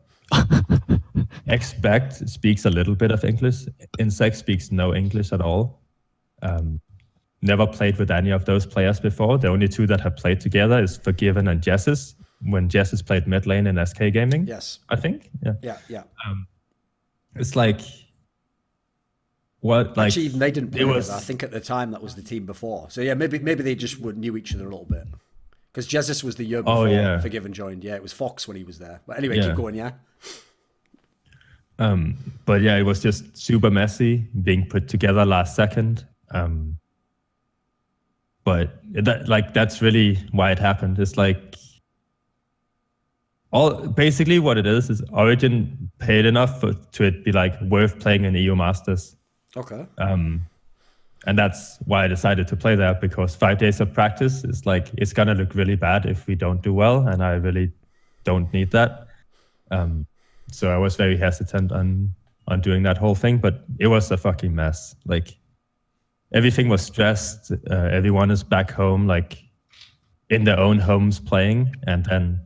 Expect speaks a little bit of English. Insect speaks no English at all. Never played with any of those players before. The only two that have played together is Forgiven and Jessis, when Jessis played mid lane in SK Gaming. Yes. I think. Yeah. It's like, what? Like, actually, even they didn't play together. I think at the time that was the team before. So yeah, maybe they just knew each other a little bit. Because Jessis was the year before Forgiven joined. Yeah, it was Fox when he was there. But anyway, keep going, yeah? But yeah, it was just super messy, being put together last second. But that's really why it happened. It's like, basically what it is Origin paid enough to it be like worth playing in EU Masters. Okay. And that's why I decided to play there, because 5 days of practice is like, it's gonna look really bad if we don't do well, and I really don't need that. So I was very hesitant on doing that whole thing, but it was a fucking mess. Like, everything was stressed. Everyone is back home, like in their own homes playing, and then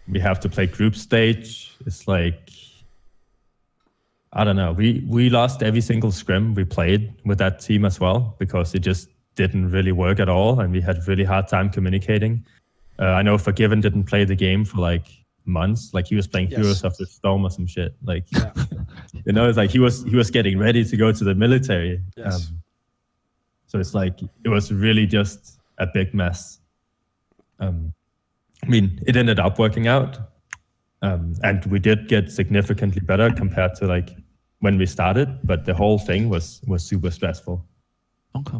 we have to play group stage. It's like, I don't know. We lost every single scrim we played with that team as well, because it just didn't really work at all, and we had a really hard time communicating. I know Forgiven didn't play the game for like months. Like, he was playing Heroes of the Storm or some shit. Like, it's like he was getting ready to go to the military. Yes. So it's like, it was really just a big mess. I mean, it ended up working out. And we did get significantly better compared to like when we started, but the whole thing was super stressful. Okay.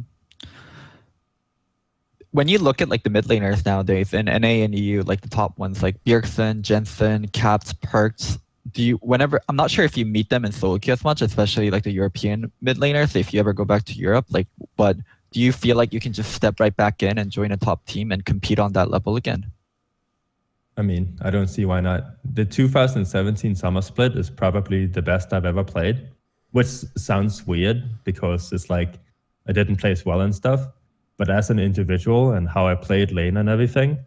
When you look at like the mid laners nowadays in NA and EU, like the top ones like Bjergsen, Jensen, Caps, Perks, I'm not sure if you meet them in solo queue as much, especially like the European mid laners, if you ever go back to Europe, but do you feel like you can just step right back in and join a top team and compete on that level again? I mean, I don't see why not. The 2017 summer split is probably the best I've ever played, which sounds weird because it's like I didn't play as well and stuff, but as an individual and how I played lane and everything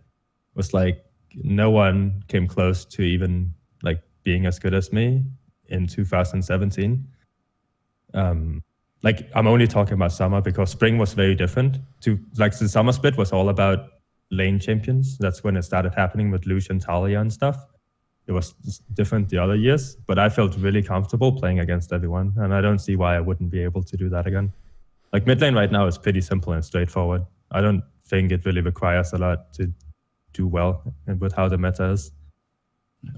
was like, no one came close to even like being as good as me in 2017. Like, I'm only talking about summer because spring was very different. Like, the summer split was all about lane champions. That's when it started happening with Lucian, Talia and stuff. It was different the other years, but I felt really comfortable playing against everyone, and I don't see why I wouldn't be able to do that again. Like, mid lane right now is pretty simple and straightforward. I don't think it really requires a lot to do well with how the meta is.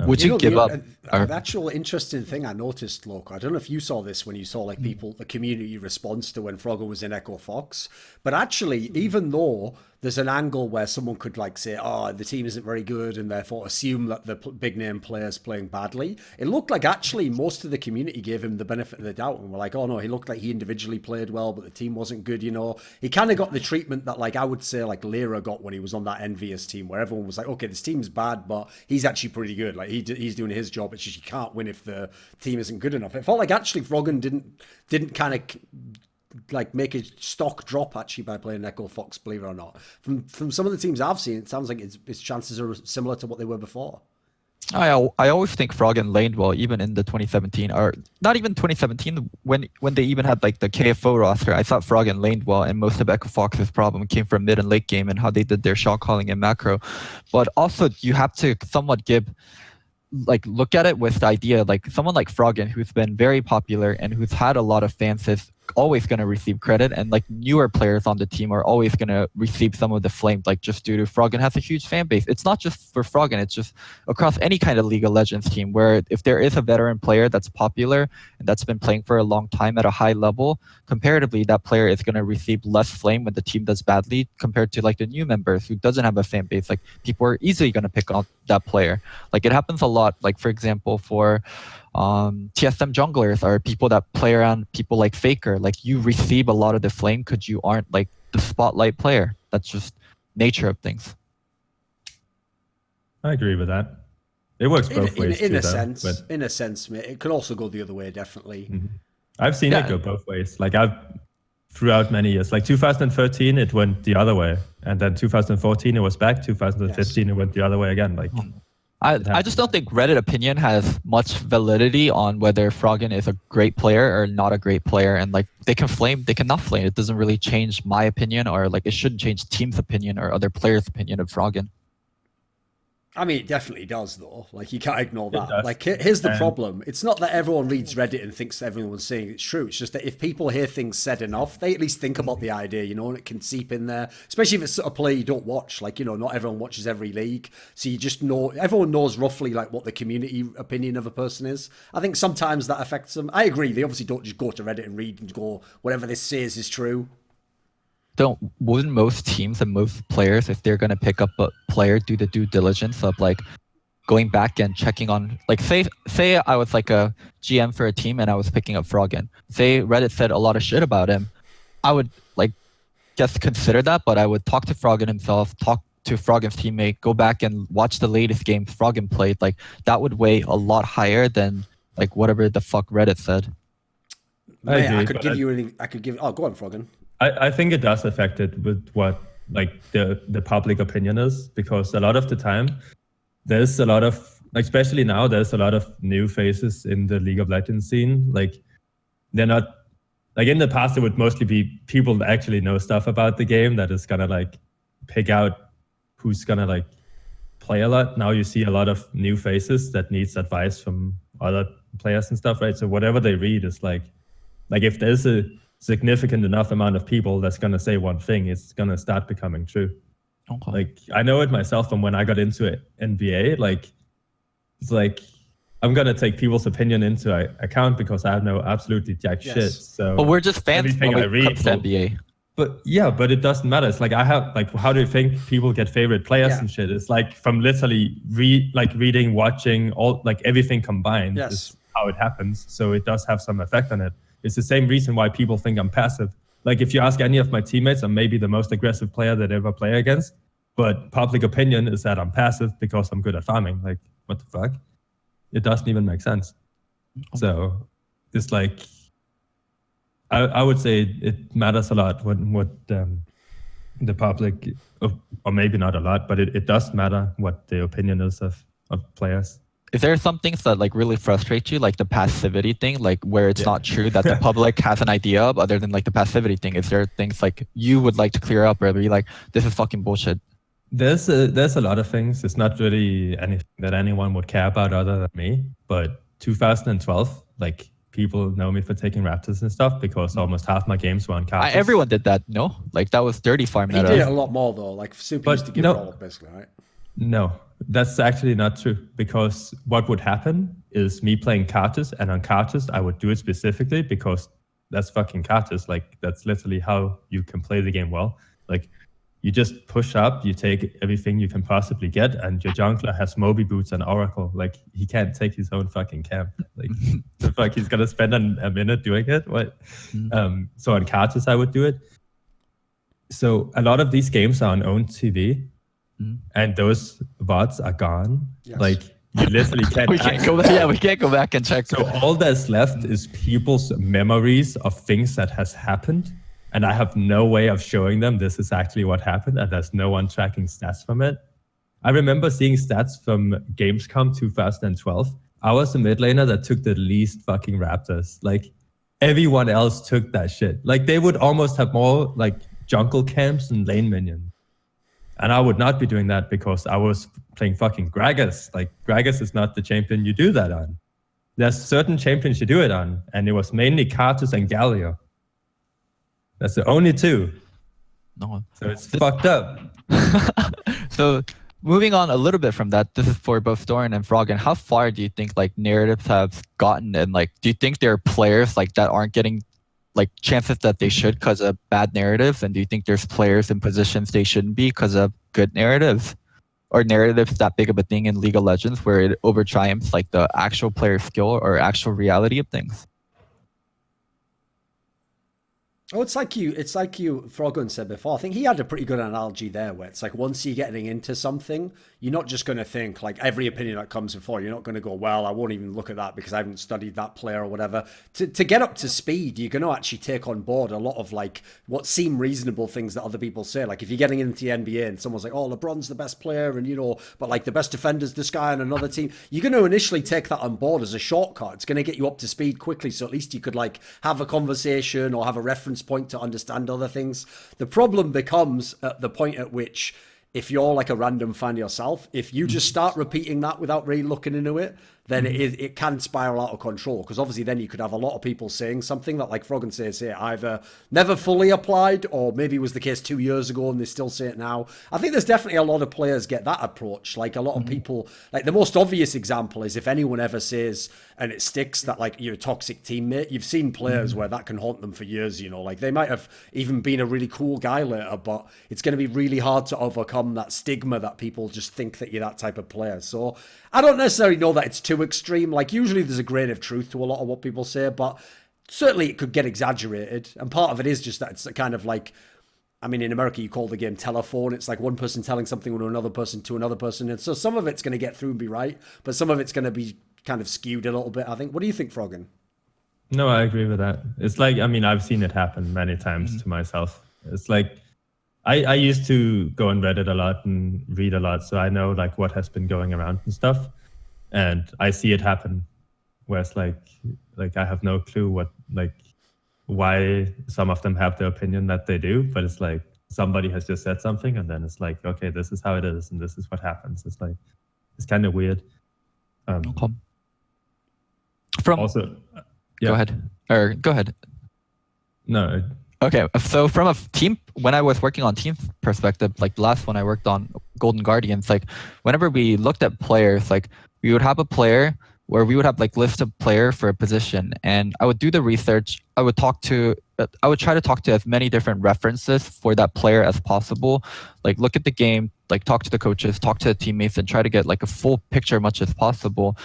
Would you give up? An actual interesting thing I noticed, Loco, I don't know if you saw this when you saw like the community response to when Froggen was in Echo Fox, but actually, even though there's an angle where someone could like say, oh, the team isn't very good, and therefore assume that the big name player's playing badly, it looked like actually most of the community gave him the benefit of the doubt and were like, oh no, he looked like he individually played well, but the team wasn't good, you know. He kind of got the treatment that like I would say like Lyra got when he was on that Envious team, where everyone was like, okay, this team's bad, but he's actually pretty good. Like, he's doing his job. It's just you can't win if the team isn't good enough. It felt like actually Froggen didn't kind of like make a stock drop actually by playing Echo Fox, believe it or not. From some of the teams I've seen, it sounds like its chances are similar to what they were before. I always think Froggen laned well, even in the 2017, or not even 2017, when they even had like the KFO roster. I thought Froggen laned well, and most of Echo Fox's problem came from mid and late game and how they did their shot calling and macro. But also, you have to somewhat look at it with the idea, like someone like Froggen, who's been very popular and who's had a lot of fans, is always going to receive credit, and like newer players on the team are always going to receive some of the flame, like just due to Froggen has a huge fan base. It's not just for Froggen, it's just across any kind of League of Legends team, where if there is a veteran player that's popular and that's been playing for a long time at a high level, comparatively that player is going to receive less flame when the team does badly compared to like the new members who doesn't have a fan base. Like, people are easily going to pick on that player. Like, it happens a lot. Like, for example, for TSM junglers are people that play around people like Faker. Like, you receive a lot of the flame because you aren't like the spotlight player. That's just nature of things. I agree with that. It works both ways in a sense, mate. It could also go the other way, definitely. Mm-hmm. I've seen it go both ways. Like, throughout many years. Like 2013, it went the other way, and then 2014 it was back. 2015 it went the other way again. Like I just don't think Reddit opinion has much validity on whether Froggen is a great player or not a great player, and like they can not flame. It doesn't really change my opinion, or like it shouldn't change team's opinion or other players' opinion of Froggen. I mean, it definitely does, though. Like, you can't ignore It that. does. Like, here's the problem. It's not that everyone reads Reddit and thinks everyone's saying it's true. It's just that if people hear things said enough, they at least think about the idea, you know, and it can seep in there. Especially if it's a player you don't watch. Like, you know, not everyone watches every league. So you just know, everyone knows roughly, like, what the community opinion of a person is. I think sometimes that affects them. I agree. They obviously don't just go to Reddit and read and go, whatever this says is true. Wouldn't most teams and most players, if they're going to pick up a player, do the due diligence of like going back and checking on, like say I was like a GM for a team and I was picking up Froggen. Say Reddit said a lot of shit about him, I would like just consider that, but I would talk to Froggen himself, talk to Froggen's teammate, go back and watch the latest games Froggen played. Like that would weigh a lot higher than like whatever the fuck Reddit said. I could give you oh, go on, Froggen. I think it does affect it with what like the public opinion is, because a lot of the time there's a lot of, especially now, there's a lot of new faces in the League of Legends scene. Like they're not, like in the past it would mostly be people that actually know stuff about the game that is gonna like pick out who's gonna like play a lot. Now you see a lot of new faces that needs advice from other players and stuff, right? So whatever they read is like if there's a significant enough amount of people that's going to say one thing, it's going to start becoming true. Okay. Like I know it myself from when I got into it, NBA, like it's like I'm going to take people's opinion into account because I know absolutely jack shit. So but we're just fans everything when I it read comes to NBA. But yeah, but it doesn't matter. It's like I have like, how do you think people get favorite players and shit? It's like from literally reading, watching, all like everything combined is how it happens. So it does have some effect on it. It's the same reason why people think I'm passive. Like if you ask any of my teammates, I'm maybe the most aggressive player that ever play against, but public opinion is that I'm passive because I'm good at farming. Like what the fuck? It doesn't even make sense. So it's like, I would say it matters a lot what the public, or maybe not a lot, but it does matter what the opinion is of players. Is there some things that like really frustrate you, like the passivity thing, like where it's not true that the public has an idea of, other than like the passivity thing? Is there things like you would like to clear up, or be like, this is fucking bullshit? There's a lot of things. It's not really anything that anyone would care about other than me. But 2012, like people know me for taking Raptors and stuff because almost half my games were on cards. Everyone did that, no? Like that was dirty farm. He did it a lot more though. Like Super used to give it all up basically, right? No, that's actually not true, because what would happen is me playing cards, and on cards I would do it specifically because that's fucking cards. Like that's literally how you can play the game well. Like you just push up, you take everything you can possibly get, and your jungler has Moby Boots and Oracle. Like he can't take his own fucking camp. Like the fuck, he's gonna spend a minute doing it. What? So on cards I would do it. So a lot of these games are on own TV. And those VODs are gone. Yes. Like you literally can't. we can't go back and check. So all that's left is people's memories of things that has happened, and I have no way of showing them this is actually what happened, and there's no one tracking stats from it. I remember seeing stats from Gamescom 2012. I was the mid laner that took the least fucking Raptors. Like everyone else took that shit. Like they would almost have more like jungle camps and lane minions. And I would not be doing that because I was playing fucking Gragas. Like Gragas is not the champion you do that on. There's certain champions you do it on, and it was mainly Karthus and Galio. That's the only two. No. So it's fucked up. So moving on a little bit from that, this is for both Doran and Froggen. How far do you think like narratives have gotten, and like do you think there are players like that aren't getting like chances that they should because of bad narratives, and do you think there's players in positions they shouldn't be because of good narratives, or narratives that big of a thing in League of Legends where it over triumphs like the actual player skill or actual reality of things? Oh, it's like you Froggen said before. I think he had a pretty good analogy there where it's like once you're getting into something, you're not just going to think like every opinion that comes before. You're not going to go, well, I won't even look at that because I haven't studied that player or whatever. To get up to speed, you're going to actually take on board a lot of like what seem reasonable things that other people say. Like if you're getting into the NBA and someone's like, oh, LeBron's the best player and, but like the best defender's this guy on another team, you're going to initially take that on board as a shortcut. It's going to get you up to speed quickly. So at least you could like have a conversation or have a reference point to understand other things. The problem becomes at the point at which if you're like a random fan yourself, if you just start repeating that without really looking into it, then it can spiral out of control. Because obviously then you could have a lot of people saying something that, like Froggen says here, either never fully applied or maybe was the case 2 years ago and they still say it now. I think there's definitely a lot of players get that approach. Like a lot of people, like the most obvious example is if anyone ever says, and it sticks, that like you're a toxic teammate, you've seen players where that can haunt them for years, like they might have even been a really cool guy later, but it's going to be really hard to overcome that stigma that people just think that you're that type of player. So I don't necessarily know that it's too extreme. Like usually there's a grain of truth to a lot of what people say, but certainly it could get exaggerated. And part of it is just that it's kind of like, I mean, in America, you call the game telephone. It's like one person telling something to another person. And so some of it's going to get through and be right, but some of it's going to be kind of skewed a little bit, I think. What do you think, Froggen? No, I agree with that. It's like, I mean, I've seen it happen many times to myself. It's like, I used to go on Reddit a lot and read a lot, so I know like what has been going around and stuff. And I see it happen where it's like I have no clue why some of them have the opinion that they do, but it's like somebody has just said something and then it's like, okay, this is how it is and this is what happens. It's like, it's kind of weird. Okay. Yeah. Go ahead. No. Okay, so from a team, when I was working on team perspective, like the last one I worked on, Golden Guardians, like whenever we looked at players, like we would have a player where we would have like list of player for a position, and I would do the research. I would try to talk to as many different references for that player as possible. Like look at the game, like talk to the coaches, talk to the teammates, and try to get like a full picture as much as possible.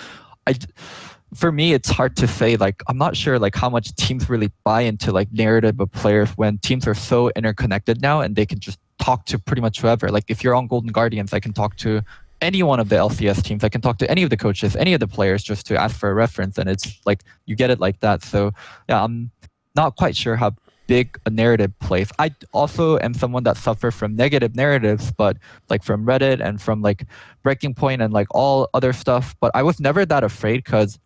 For me, it's hard to say, like, I'm not sure like how much teams really buy into like narrative of players when teams are so interconnected now and they can just talk to pretty much whoever. Like if you're on Golden Guardians, I can talk to any one of the LCS teams. I can talk to any of the coaches, any of the players just to ask for a reference. And it's like, you get it like that. So yeah, I'm not quite sure how big a narrative plays. I also am someone that suffers from negative narratives, but like from Reddit and from like Breaking Point and like all other stuff. But I was never that afraid because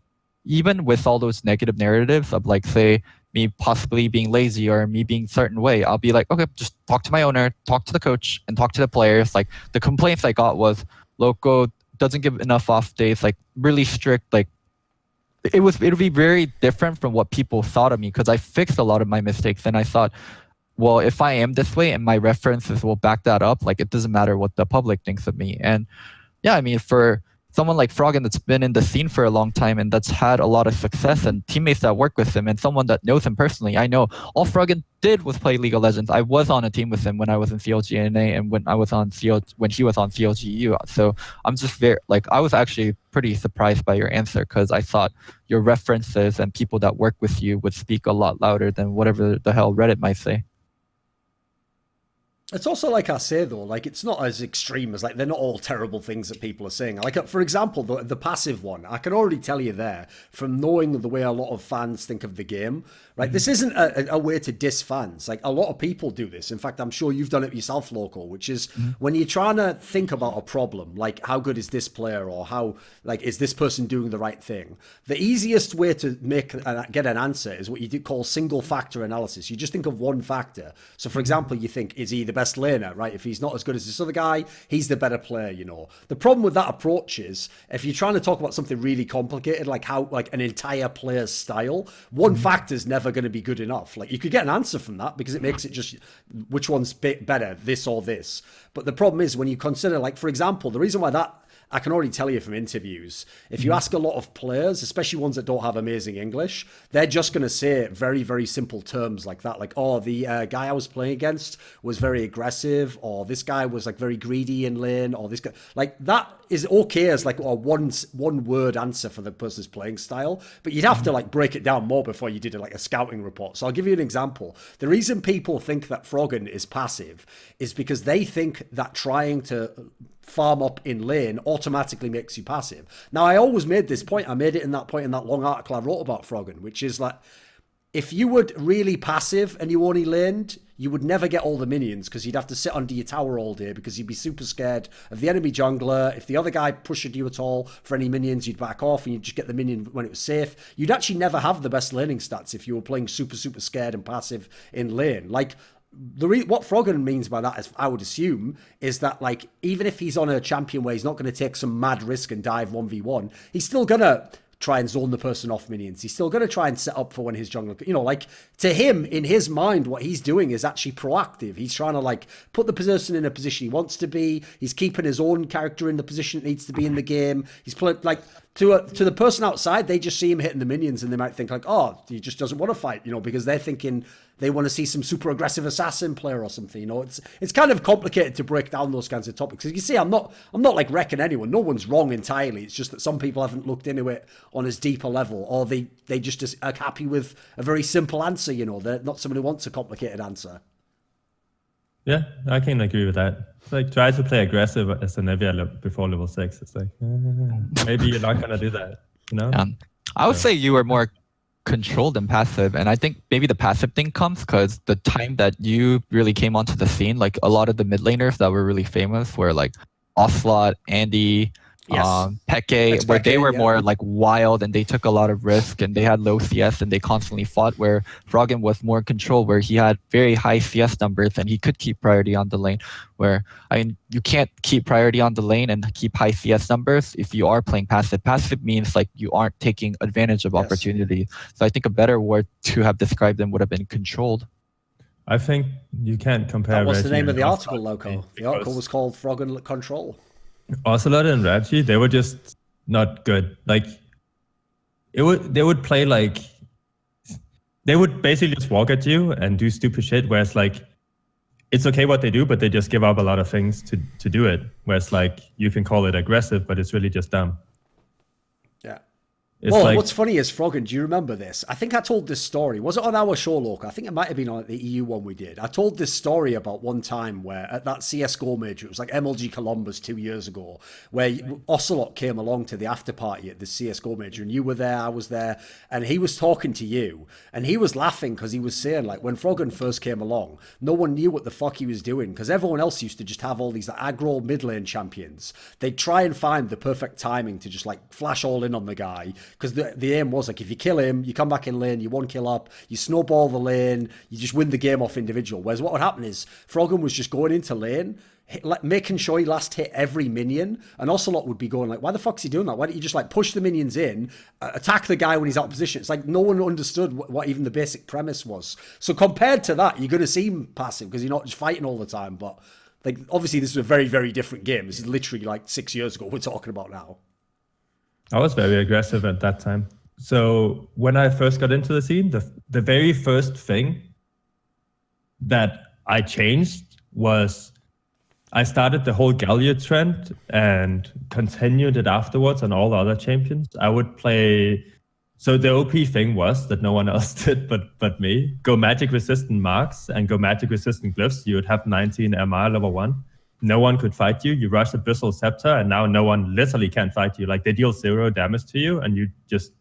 even with all those negative narratives of like, say, me possibly being lazy or me being a certain way, I'll be like, okay, just talk to my owner, talk to the coach, and talk to the players. Like the complaints I got was Loco doesn't give enough off days, like really strict. Like it'll be very different from what people thought of me because I fixed a lot of my mistakes and I thought, well, if I am this way and my references will back that up, like it doesn't matter what the public thinks of me. And yeah, I mean, for someone like Froggen that's been in the scene for a long time and that's had a lot of success and teammates that work with him and someone that knows him personally, I know all Froggen did was play League of Legends. I was on a team with him when I was in CLGNA and when he was on CLGU. So I'm just I was actually pretty surprised by your answer because I thought your references and people that work with you would speak a lot louder than whatever the hell Reddit might say. It's also like I say though, like it's not as extreme as like they're not all terrible things that people are saying. Like for example, the passive one, I can already tell you there from knowing the way a lot of fans think of the game. Right, this isn't a way to diss fans. Like a lot of people do this. In fact, I'm sure you've done it yourself, Loco. Which is when you're trying to think about a problem, like how good is this player, or how like is this person doing the right thing. The easiest way to get an answer is what you call single factor analysis. You just think of one factor. So, for example, you think, is he the best laner? Right, if he's not as good as this other guy, he's the better player. The problem with that approach is if you're trying to talk about something really complicated, like how like an entire player's style, one factor is never going to be good enough. Like you could get an answer from that because it makes it just which one's better, this or this. But the problem is when you consider, like for example, the reason why that I can already tell you from interviews, if you ask a lot of players, especially ones that don't have amazing English, they're just going to say very, very simple terms like that. Like, oh, the guy I was playing against was very aggressive, or this guy was like very greedy in lane, or this guy, like that is okay as like a one word answer for the person's playing style, but you'd have to like break it down more before you did like a scouting report. So I'll give you an example. The reason people think that Froggen is passive is because they think that trying to farm up in lane automatically makes you passive. Now, I always made this point. I made it in that point in that long article I wrote about Froggen, which is like, if you were really passive and you only laned, you would never get all the minions because you'd have to sit under your tower all day because you'd be super scared of the enemy jungler. If the other guy pushed you at all for any minions, you'd back off and you'd just get the minion when it was safe. You'd actually never have the best laning stats if you were playing super, super scared and passive in lane. Like, what Froggen means by that, as I would assume, is that like even if he's on a champion where he's not going to take some mad risk and dive 1v1, he's still going to try and zone the person off minions. He's still going to try and set up for when his jungler, you know, like to him, in his mind, what he's doing is actually proactive. He's trying to like put the person in a position he wants to be. He's keeping his own character in the position it needs to be in the game. He's playing like to the person outside, they just see him hitting the minions and they might think like, oh, he just doesn't want to fight, you know, because they're thinking they want to see some super aggressive assassin player or something. You know, it's kind of complicated to break down those kinds of topics. As you see, I'm not like wrecking anyone. No one's wrong entirely. It's just that some people haven't looked into it on as deeper level, or they just are happy with a very simple answer. You know, they're not someone who wants a complicated answer. Yeah, I can agree with that. It's like try to play aggressive as a Nivea before level 6. It's like maybe you're not gonna do that. You know. I would say you were more controlled and passive, and I think maybe the passive thing comes because the time that you really came onto the scene, like a lot of the mid laners that were really famous were like Ocelot, Andy, Peke, where they were more like wild and they took a lot of risk and they had low CS and they constantly fought, where Froggen was more control, where he had very high CS numbers and he could keep priority on the lane, where I mean, you can't keep priority on the lane and keep high CS numbers if you are playing passive. Passive means like you aren't taking advantage of opportunity. So I think a better word to have described them would have been controlled. I think you can't compare. That was the name of the article, Loco. The article was called Froggen Control. Ocelot and Reggie, they were just not good. Like they would play like they would basically just walk at you and do stupid shit. Whereas like it's okay what they do, but they just give up a lot of things to do it. Whereas like you can call it aggressive, but it's really just dumb. Yeah. It's well, like, what's funny is, Froggen, do you remember this? I think I told this story. Was it on our show, Loco? I think it might have been on the EU one we did. I told this story about one time where at that CSGO major, it was like MLG Columbus 2 years ago, where Ocelot came along to the after party at the CSGO major, and you were there, I was there, and he was talking to you, and he was laughing because he was saying, like, when Froggen first came along, no one knew what the fuck he was doing, because everyone else used to just have all these like, aggro mid lane champions. They'd try and find the perfect timing to just like flash all in on the guy, because the aim was like, if you kill him, you come back in lane, you one kill up, you snowball the lane, you just win the game off individual. Whereas what would happen is Froggen was just going into lane, making sure he last hit every minion, and Ocelot would be going like, why the fuck's he doing that? Why don't you just like push the minions in, attack the guy when he's out of position? It's like no one understood what even the basic premise was. So compared to that, you're going to seem passive because you're not just fighting all the time. But like obviously this is a very, very different game. This is literally like 6 years ago we're talking about now. I was very aggressive at that time. So when I first got into the scene, the very first thing that I changed was I started the whole Gallia trend and continued it afterwards on all the other champions. I would play. So the OP thing was that no one else did but me. Go magic resistant marks and go magic resistant glyphs. You would have 19 MR level 1. No one could fight you. You rush Abyssal Scepter, and now no one literally can fight you. Like they deal 0 damage to you, and you just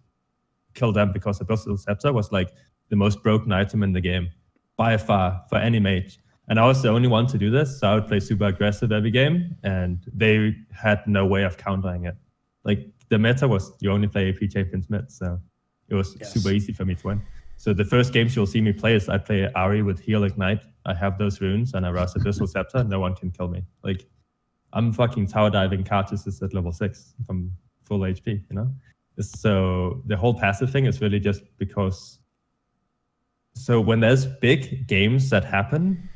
kill them because Abyssal Scepter was like the most broken item in the game by far for any mage. And I was the only one to do this, so I would play super aggressive every game, and they had no way of countering it. Like the meta was you only play AP champions mid, so it was super easy for me to win. So the first games you'll see me play is I play Ari with Heal Ignite. I have those runes and I rush Abyssal Scepter. No one can kill me. Like I'm fucking tower diving Cartus's at level 6 from full HP, you know? So the whole passive thing is really just because. So when there's big games that happen,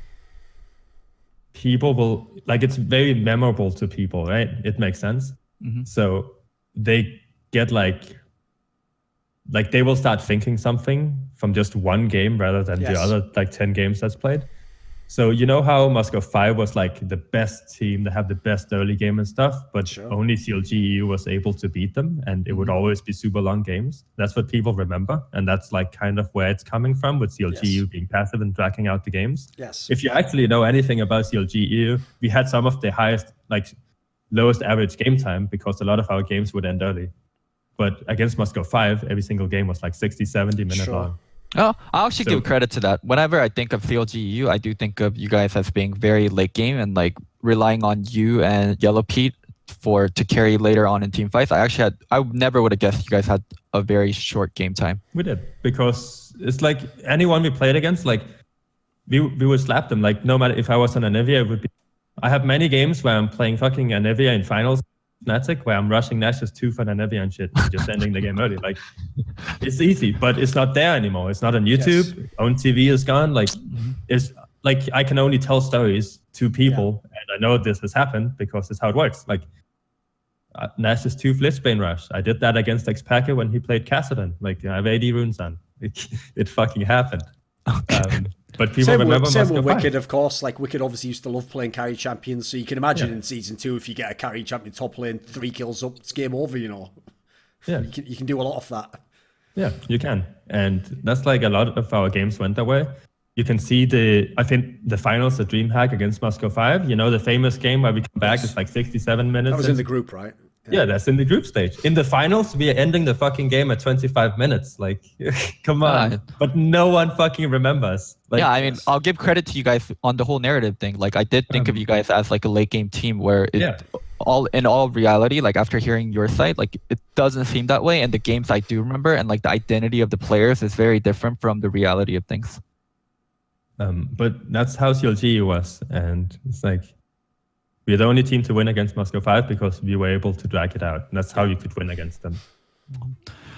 people will, like it's very memorable to people, right? It makes sense. So they get like they will start thinking something from just one game rather than the other like 10 games that's played. So you know how Moscow 5 was like the best team, they have the best early game and stuff, but only CLG was able to beat them, and it would always be super long games. That's what people remember, and that's like kind of where it's coming from, with CLG being passive and dragging out the games. If you actually know anything about CLG, we had some of the highest, like lowest average game time because a lot of our games would end early. But against Moscow 5, every single game was like 60, 70 minutes long. Oh, I'll actually give credit to that. Whenever I think of CLGU, I do think of you guys as being very late game and like relying on you and Yellow Pete to carry later on in team fights. I never would have guessed you guys had a very short game time. We did, because it's like anyone we played against, like we would slap them. Like no matter if I was on Anivia, it would be. I have many games where I'm playing fucking Anivia in finals, Fnatic, where I'm rushing Nash's 2 for Anivia and shit, and just ending the game early. Like, it's easy, but it's not there anymore. It's not on YouTube. Own TV is gone. Like, it's like I can only tell stories to people, and I know this has happened because it's how it works. Like, Nash's 2 Blitzbane rush. I did that against Xpacker when he played Kassadin. Like, I have 80 runes on. It fucking happened. But people remember same Moscow with 5. Wicked, of course. Like, Wicked obviously used to love playing carry champions, so you can imagine in Season 2, if you get a carry champion top lane, 3 kills up, it's game over, you know. Yeah. You can do a lot of that. Yeah, you can. And that's like a lot of our games went that way. You can see I think the finals, the DreamHack against Moscow 5, you know, the famous game where we come back, it's like 67 minutes. That was in the group, right? Yeah, that's in the group stage. In the finals, we are ending the fucking game at 25 minutes. Like, come on. But no one fucking remembers. Like, I mean, I'll give credit to you guys on the whole narrative thing. Like, I did think of you guys as like a late game team where in all reality, like after hearing your side, like it doesn't seem that way. And the games I do remember and like the identity of the players is very different from the reality of things. But that's how CLG was. And it's like, we're the only team to win against Moscow 5 because we were able to drag it out. And that's how you could win against them.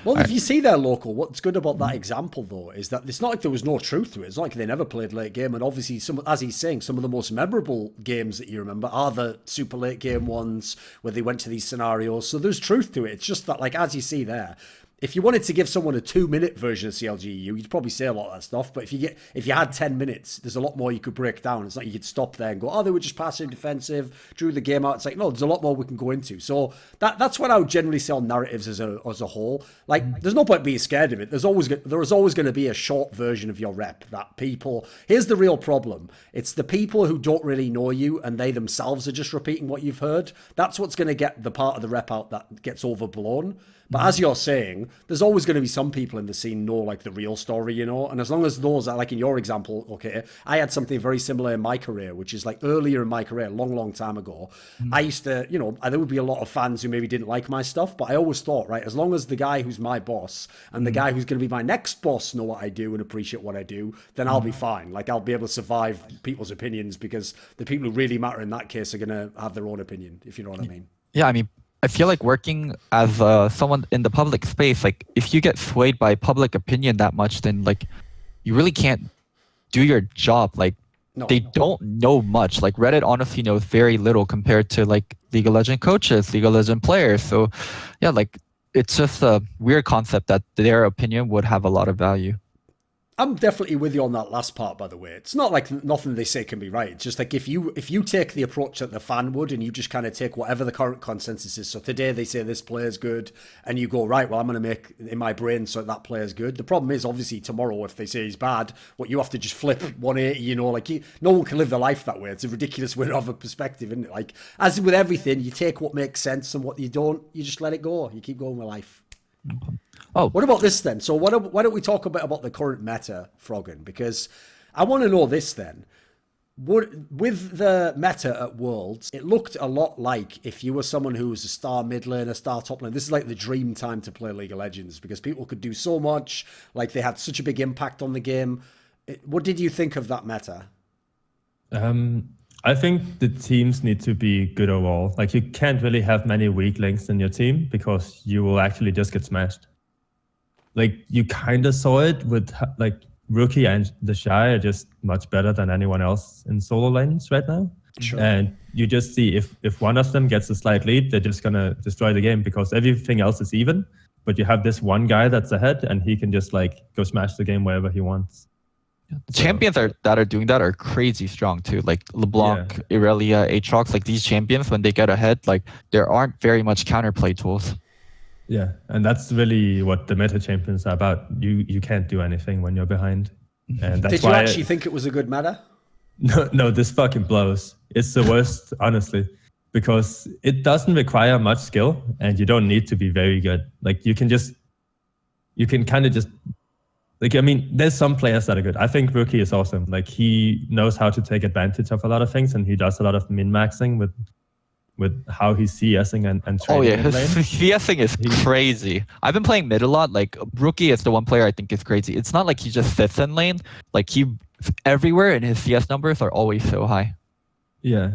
Well, if you see their Local, what's good about that example, though, is that it's not like there was no truth to it. It's not like they never played late game. And obviously, as he's saying, some of the most memorable games that you remember are the super late game ones where they went to these scenarios. So there's truth to it. It's just that, like, as you see there, if you wanted to give someone a 2-minute version of CLGU, you'd probably say a lot of that stuff. But if you had 10 minutes, there's a lot more you could break down. It's like you could stop there and go, oh, they were just passive defensive, drew the game out. It's like, no, there's a lot more we can go into. So that's what I would generally say on narratives as a whole. Like, there's no point being scared of it. There is always going to be a short version of your rep that people. Here's the real problem. It's the people who don't really know you and they themselves are just repeating what you've heard. That's what's going to get the part of the rep out that gets overblown. But as you're saying, there's always going to be some people in the scene know like the real story, you know? And as long as those are, like in your example, okay, I had something very similar in my career, which is like earlier in my career, a long, long time ago. I used to, you know, there would be a lot of fans who maybe didn't like my stuff, but I always thought, right, as long as the guy who's my boss and the guy who's going to be my next boss know what I do and appreciate what I do, then I'll be fine. Like, I'll be able to survive people's opinions because the people who really matter in that case are going to have their own opinion, if you know what I mean. Yeah, I mean, I feel like working as someone in the public space, like if you get swayed by public opinion that much, then like you really can't do your job. Like they don't know much. Like Reddit honestly knows very little compared to like League of Legends coaches, League of Legends players. So yeah, like it's just a weird concept that their opinion would have a lot of value. I'm definitely with you on that last part, by the way. It's not like nothing they say can be right. It's just like if you take the approach that the fan would and you just kind of take whatever the current consensus is. So today they say this player's good and you go, right, well, I'm going to make in my brain so that player's good. The problem is obviously tomorrow if they say he's bad, what you have to just flip 180, you know, like no one can live their life that way. It's a ridiculous way of a perspective, isn't it? Like as with everything, you take what makes sense and what you don't, you just let it go. You keep going with life. Oh, what about this then? So why don't we talk a bit about the current meta, Froggen? Because I want to know this then. With the meta at Worlds, it looked a lot like if you were someone who was a star mid lane, a star top lane, this is like the dream time to play League of Legends because people could do so much, like they had such a big impact on the game. What did you think of that meta? I think the teams need to be good overall. Like you can't really have many weak links in your team because you will actually just get smashed. Like you kind of saw it with like Rookie and the Shy are just much better than anyone else in solo lanes right now. Sure. And you just see if one of them gets a slight lead, they're just gonna destroy the game because everything else is even. But you have this one guy that's ahead, and he can just like go smash the game wherever he wants. The champions that are doing that are crazy strong too. Like LeBlanc, Irelia, Aatrox, like these champions, when they get ahead, like there aren't very much counterplay tools. Yeah, and that's really what the meta champions are about. You can't do anything when you're behind, and that's Did you actually think it was a good meta? No, this fucking blows. It's the worst, honestly, because it doesn't require much skill, and you don't need to be very good. Like you can kind of just. Like, I mean, there's some players that are good. I think Rookie is awesome. Like, he knows how to take advantage of a lot of things, and he does a lot of min-maxing with how he's CSing and trading. Oh yeah, his CSing is crazy. I've been playing mid a lot. Like, Rookie is the one player I think is crazy. It's not like he just sits in lane. Like, he's everywhere, and his CS numbers are always so high. Yeah,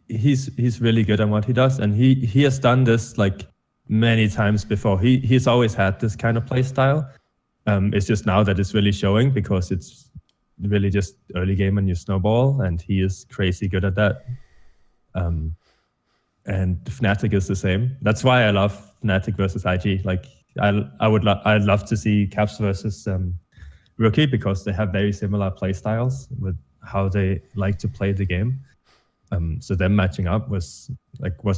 he's really good at what he does, and he has done this, like, many times before. He's always had this kind of play style. It's just now that it's really showing because it's really just early game and you snowball, and he is crazy good at that. And Fnatic is the same. That's why I love Fnatic versus IG. Like I'd love to see Caps versus Rookie because they have very similar play styles with how they like to play the game. So them matching up was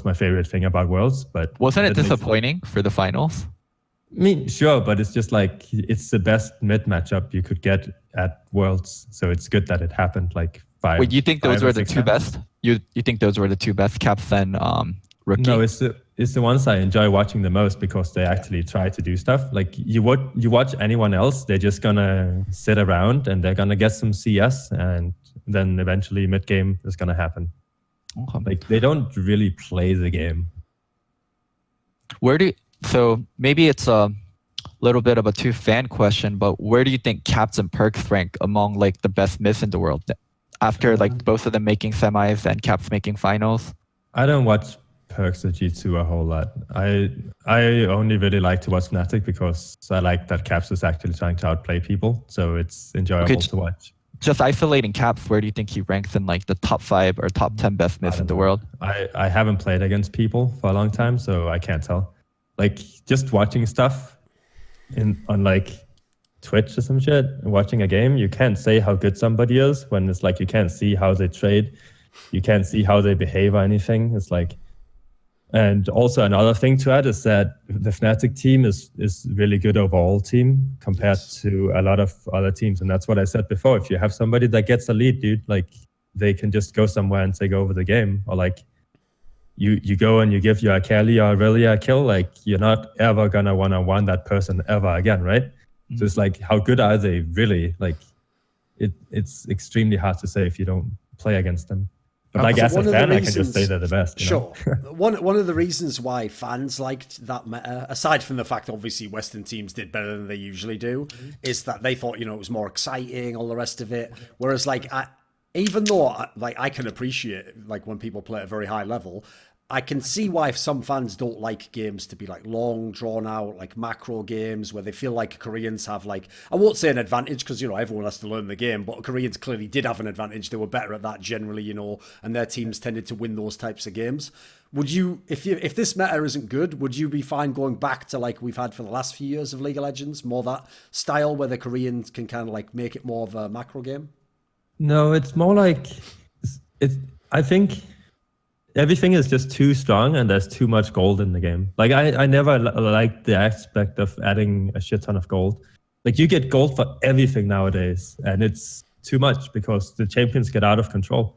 my favorite thing about Worlds. But wasn't it disappointing for the finals? I mean, sure, but it's just like it's the best mid matchup you could get at Worlds, so it's good that it happened. Like five. Wait, you think those were the two times. best? You think those were the two best, Caps and Rookie? No, it's the ones I enjoy watching the most because they actually try to do stuff. Like you watch anyone else, they're just gonna sit around and they're gonna get some CS, and then eventually mid game is gonna happen. Okay. Like they don't really play the game. So maybe it's a little bit of a too fan question, but where do you think Caps and Perks rank among like the best mids in the world after like both of them making semis and Caps making finals? I don't watch Perks or G2 a whole lot. I only really like to watch Fnatic because I like that Caps is actually trying to outplay people, so it's enjoyable to watch. Just isolating Caps, where do you think he ranks in like the top 5 or top 10 best mids in the world? I haven't played against people for a long time, so I can't tell. Like just watching stuff on like Twitch or some shit, watching a game, you can't say how good somebody is when it's like you can't see how they trade, you can't see how they behave or anything. It's like, and also another thing to add is that the Fnatic team is really good overall team compared to a lot of other teams, and that's what I said before. If you have somebody that gets a lead, dude, like they can just go somewhere and take over the game, or like. You go and you give your Akali or Irelia a kill, like you're not ever gonna one-on-one that person ever again, right? Mm-hmm. So it's like, how good are they really? Like, it's extremely hard to say if you don't play against them. But like as a fan, I can just say they're the best. Sure. One of the reasons why fans liked that meta, aside from the fact obviously Western teams did better than they usually do, is that they thought it was more exciting, all the rest of it. Whereas like even though like I can appreciate like when people play at a very high level, I can see why some fans don't like games to be like long, drawn out, like macro games where they feel like Koreans have like, I won't say an advantage because, everyone has to learn the game, but Koreans clearly did have an advantage. They were better at that generally, and their teams tended to win those types of games. Would you, if this meta isn't good, would you be fine going back to like we've had for the last few years of League of Legends, more that style where the Koreans can kind of like make it more of a macro game? No, it's more like, I think everything is just too strong and there's too much gold in the game. Like I never liked the aspect of adding a shit ton of gold. Like you get gold for everything nowadays and it's too much because the champions get out of control.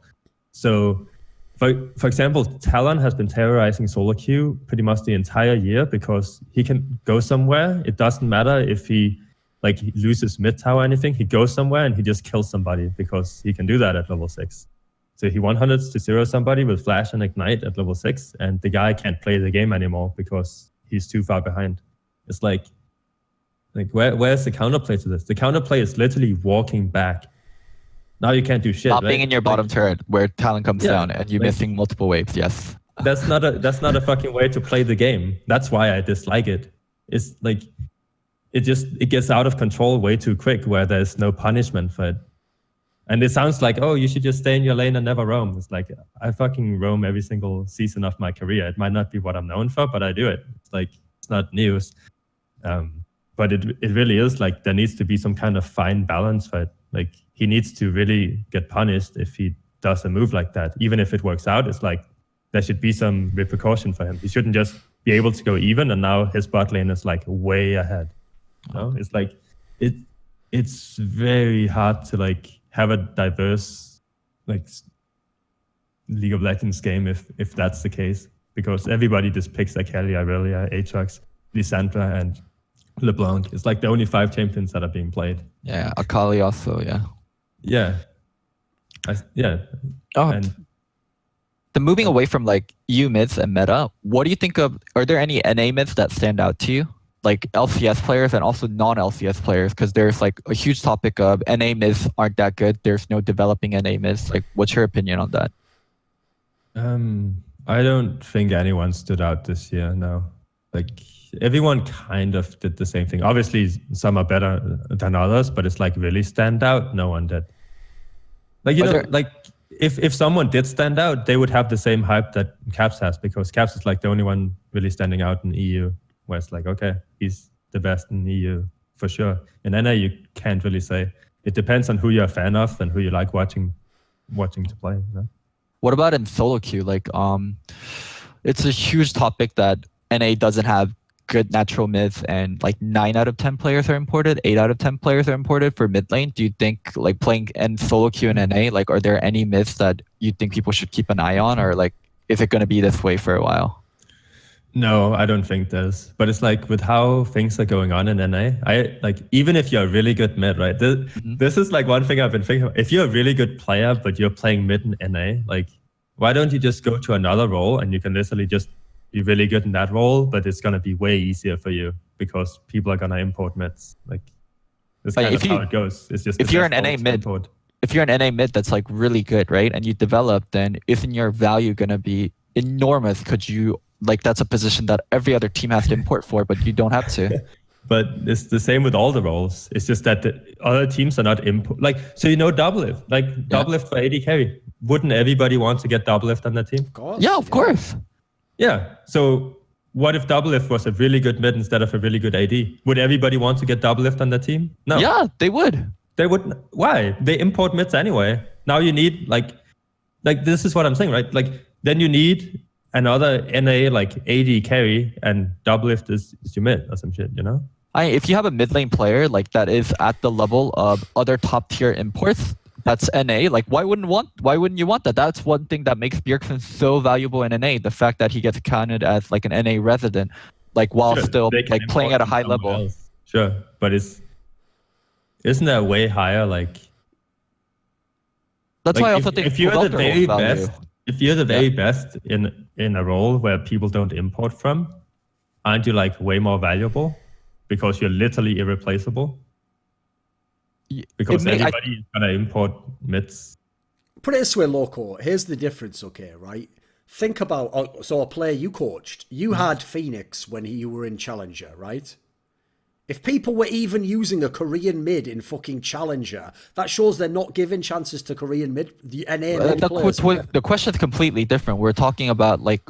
So for example, Talon has been terrorizing solo queue pretty much the entire year because he can go somewhere. It doesn't matter if he loses mid tower or anything. He goes somewhere and he just kills somebody because he can do that at level 6. So he 100s to 0 somebody with flash and ignite at level 6, and the guy can't play the game anymore because he's too far behind. It's like where's the counterplay to this? The counterplay is literally walking back. Now you can't do shit. Not being in your bottom turret where talent comes down and you're missing multiple waves. Yes. That's not a fucking way to play the game. That's why I dislike it. It's like it gets out of control way too quick where there's no punishment for it. And it sounds like, oh, you should just stay in your lane and never roam. It's like, I fucking roam every single season of my career. It might not be what I'm known for, but I do it. It's like, it's not news. But it really is like, there needs to be some kind of fine balance for it. Like, he needs to really get punished if he does a move like that. Even if it works out, it's like, there should be some repercussion for him. He shouldn't just be able to go even, and now his bot lane is like way ahead. You know? It's like, it's very hard to like have a diverse like League of Legends game if that's the case, because everybody just picks Akali, Irelia, Aatrox, Lissandra, and LeBlanc. It's like the only 5 champions that are being played. Yeah, Akali also, yeah. Yeah. Oh, And the moving away from like EU mids and meta, what do you think of, are there any NA mids that stand out to you? Like LCS players and also non-LCS players, because there's like a huge topic of NA mids aren't that good. There's no developing NA mids. Like, what's your opinion on that? I don't think anyone stood out this year, no. Like, everyone kind of did the same thing. Obviously, some are better than others, but it's like really stand out, no one did. Like, you know, like if someone did stand out, they would have the same hype that Caps has, because Caps is like the only one really standing out in EU, where it's like, okay, he's the best in EU for sure. In NA, you can't really say. It depends on who you're a fan of and who you like watching to play. You know? What about in solo queue? Like, it's a huge topic that NA doesn't have good natural mids, and like 9 out of 10 players are imported, 8 out of 10 players are imported for mid lane. Do you think like playing in solo queue in NA, like are there any mids that you think people should keep an eye on, or like is it going to be this way for a while? No, I don't think there's. But it's like with how things are going on in NA, I like, even if you're a really good mid, right? This is like one thing I've been thinking about. If you're a really good player, but you're playing mid in NA, like, why don't you just go to another role and you can literally just be really good in that role, but it's going to be way easier for you because people are going to import mids. Like, that's kind of how it goes. It's just if you're an NA mid, if you're an NA mid that's like really good, right, and you develop, then isn't your value going to be enormous? Could you, like, that's a position that every other team has to import for, but you don't have to. But it's the same with all the roles. It's just that the other teams are not import. Like, so you know, Doublelift, like Doublelift for AD carry. Wouldn't everybody want to get Doublelift on their team? Of course. Yeah, of course. Yeah. So what if Doublelift was a really good mid instead of a really good AD? Would everybody want to get Doublelift on their team? No. Yeah, they would. They wouldn't. Why? They import mids anyway. Now you need like this is what I'm saying, right? Like, then you need another NA like AD carry, and Doublelift is your mid or some shit, you know? If you have a mid lane player like that is at the level of other top tier imports, that's NA. Like, why wouldn't you want that? That's one thing that makes Bjergsen so valuable in NA. The fact that he gets counted as like an NA resident, like while still like playing at a high level. Else. Sure, but isn't there a way higher? Like, that's why I also think if you're the very best, if you're the very best in a role where people don't import from, aren't you like way more valuable because you're literally irreplaceable? Because everybody is gonna import mids. Put it this way, Loco. Here's the difference, okay, right? Think about, so a player you coached, you had Phoenix when you were in Challenger, right? If people were even using a Korean mid in fucking Challenger, that shows they're not giving chances to Korean mid, the NA mid players. The question is completely different. We're talking about like,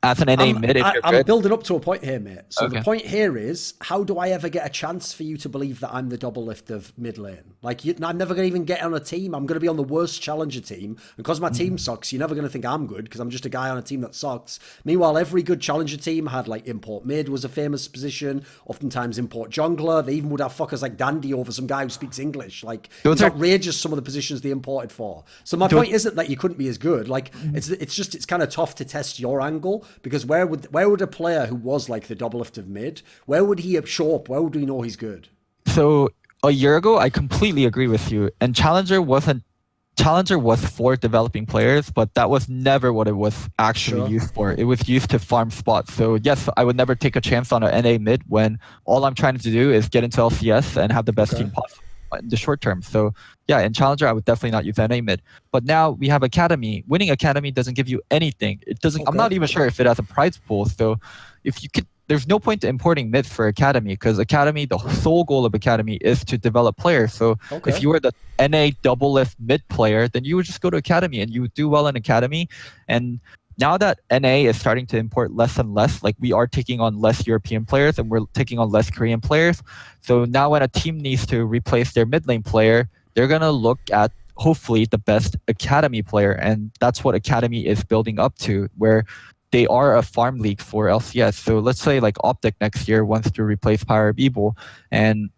as an NA mid, I'm building up to a point here, mate. So the point here is, how do I ever get a chance for you to believe that I'm the Doublelift of mid lane? Like, I'm never going to even get on a team. I'm going to be on the worst Challenger team. And because my team sucks, you're never going to think I'm good because I'm just a guy on a team that sucks. Meanwhile, every good Challenger team had like import mid was a famous position. Oftentimes import jungler. They even would have fuckers like Dandy over some guy who speaks English. Like, it's outrageous some of the positions they imported for. So my point isn't that you couldn't be as good. Like, it's kind of tough to test your angle. Because where would a player who was like the Doublelift of mid, where would he show up? Where would we know he's good? So a year ago, I completely agree with you. And Challenger was for developing players, but that was never what it was actually used for. It was used to farm spots. So yes, I would never take a chance on an NA mid when all I'm trying to do is get into LCS and have the best team possible in the short term. So yeah, in Challenger, I would definitely not use NA mid. But now we have Academy. Winning Academy doesn't give you anything. It doesn't. I'm not even sure if it has a prize pool. So if you could there's no point to importing mid for Academy, because Academy, the sole goal of Academy is to develop players. So if you were the NA double lift mid player, then you would just go to Academy and you would do well in Academy. And now that NA is starting to import less and less, like we are taking on less European players and we're taking on less Korean players. So now when a team needs to replace their mid lane player, they're going to look at hopefully the best Academy player. And that's what Academy is building up to, where they are a farm league for LCS. So let's say like Optic next year wants to replace Power Beeble and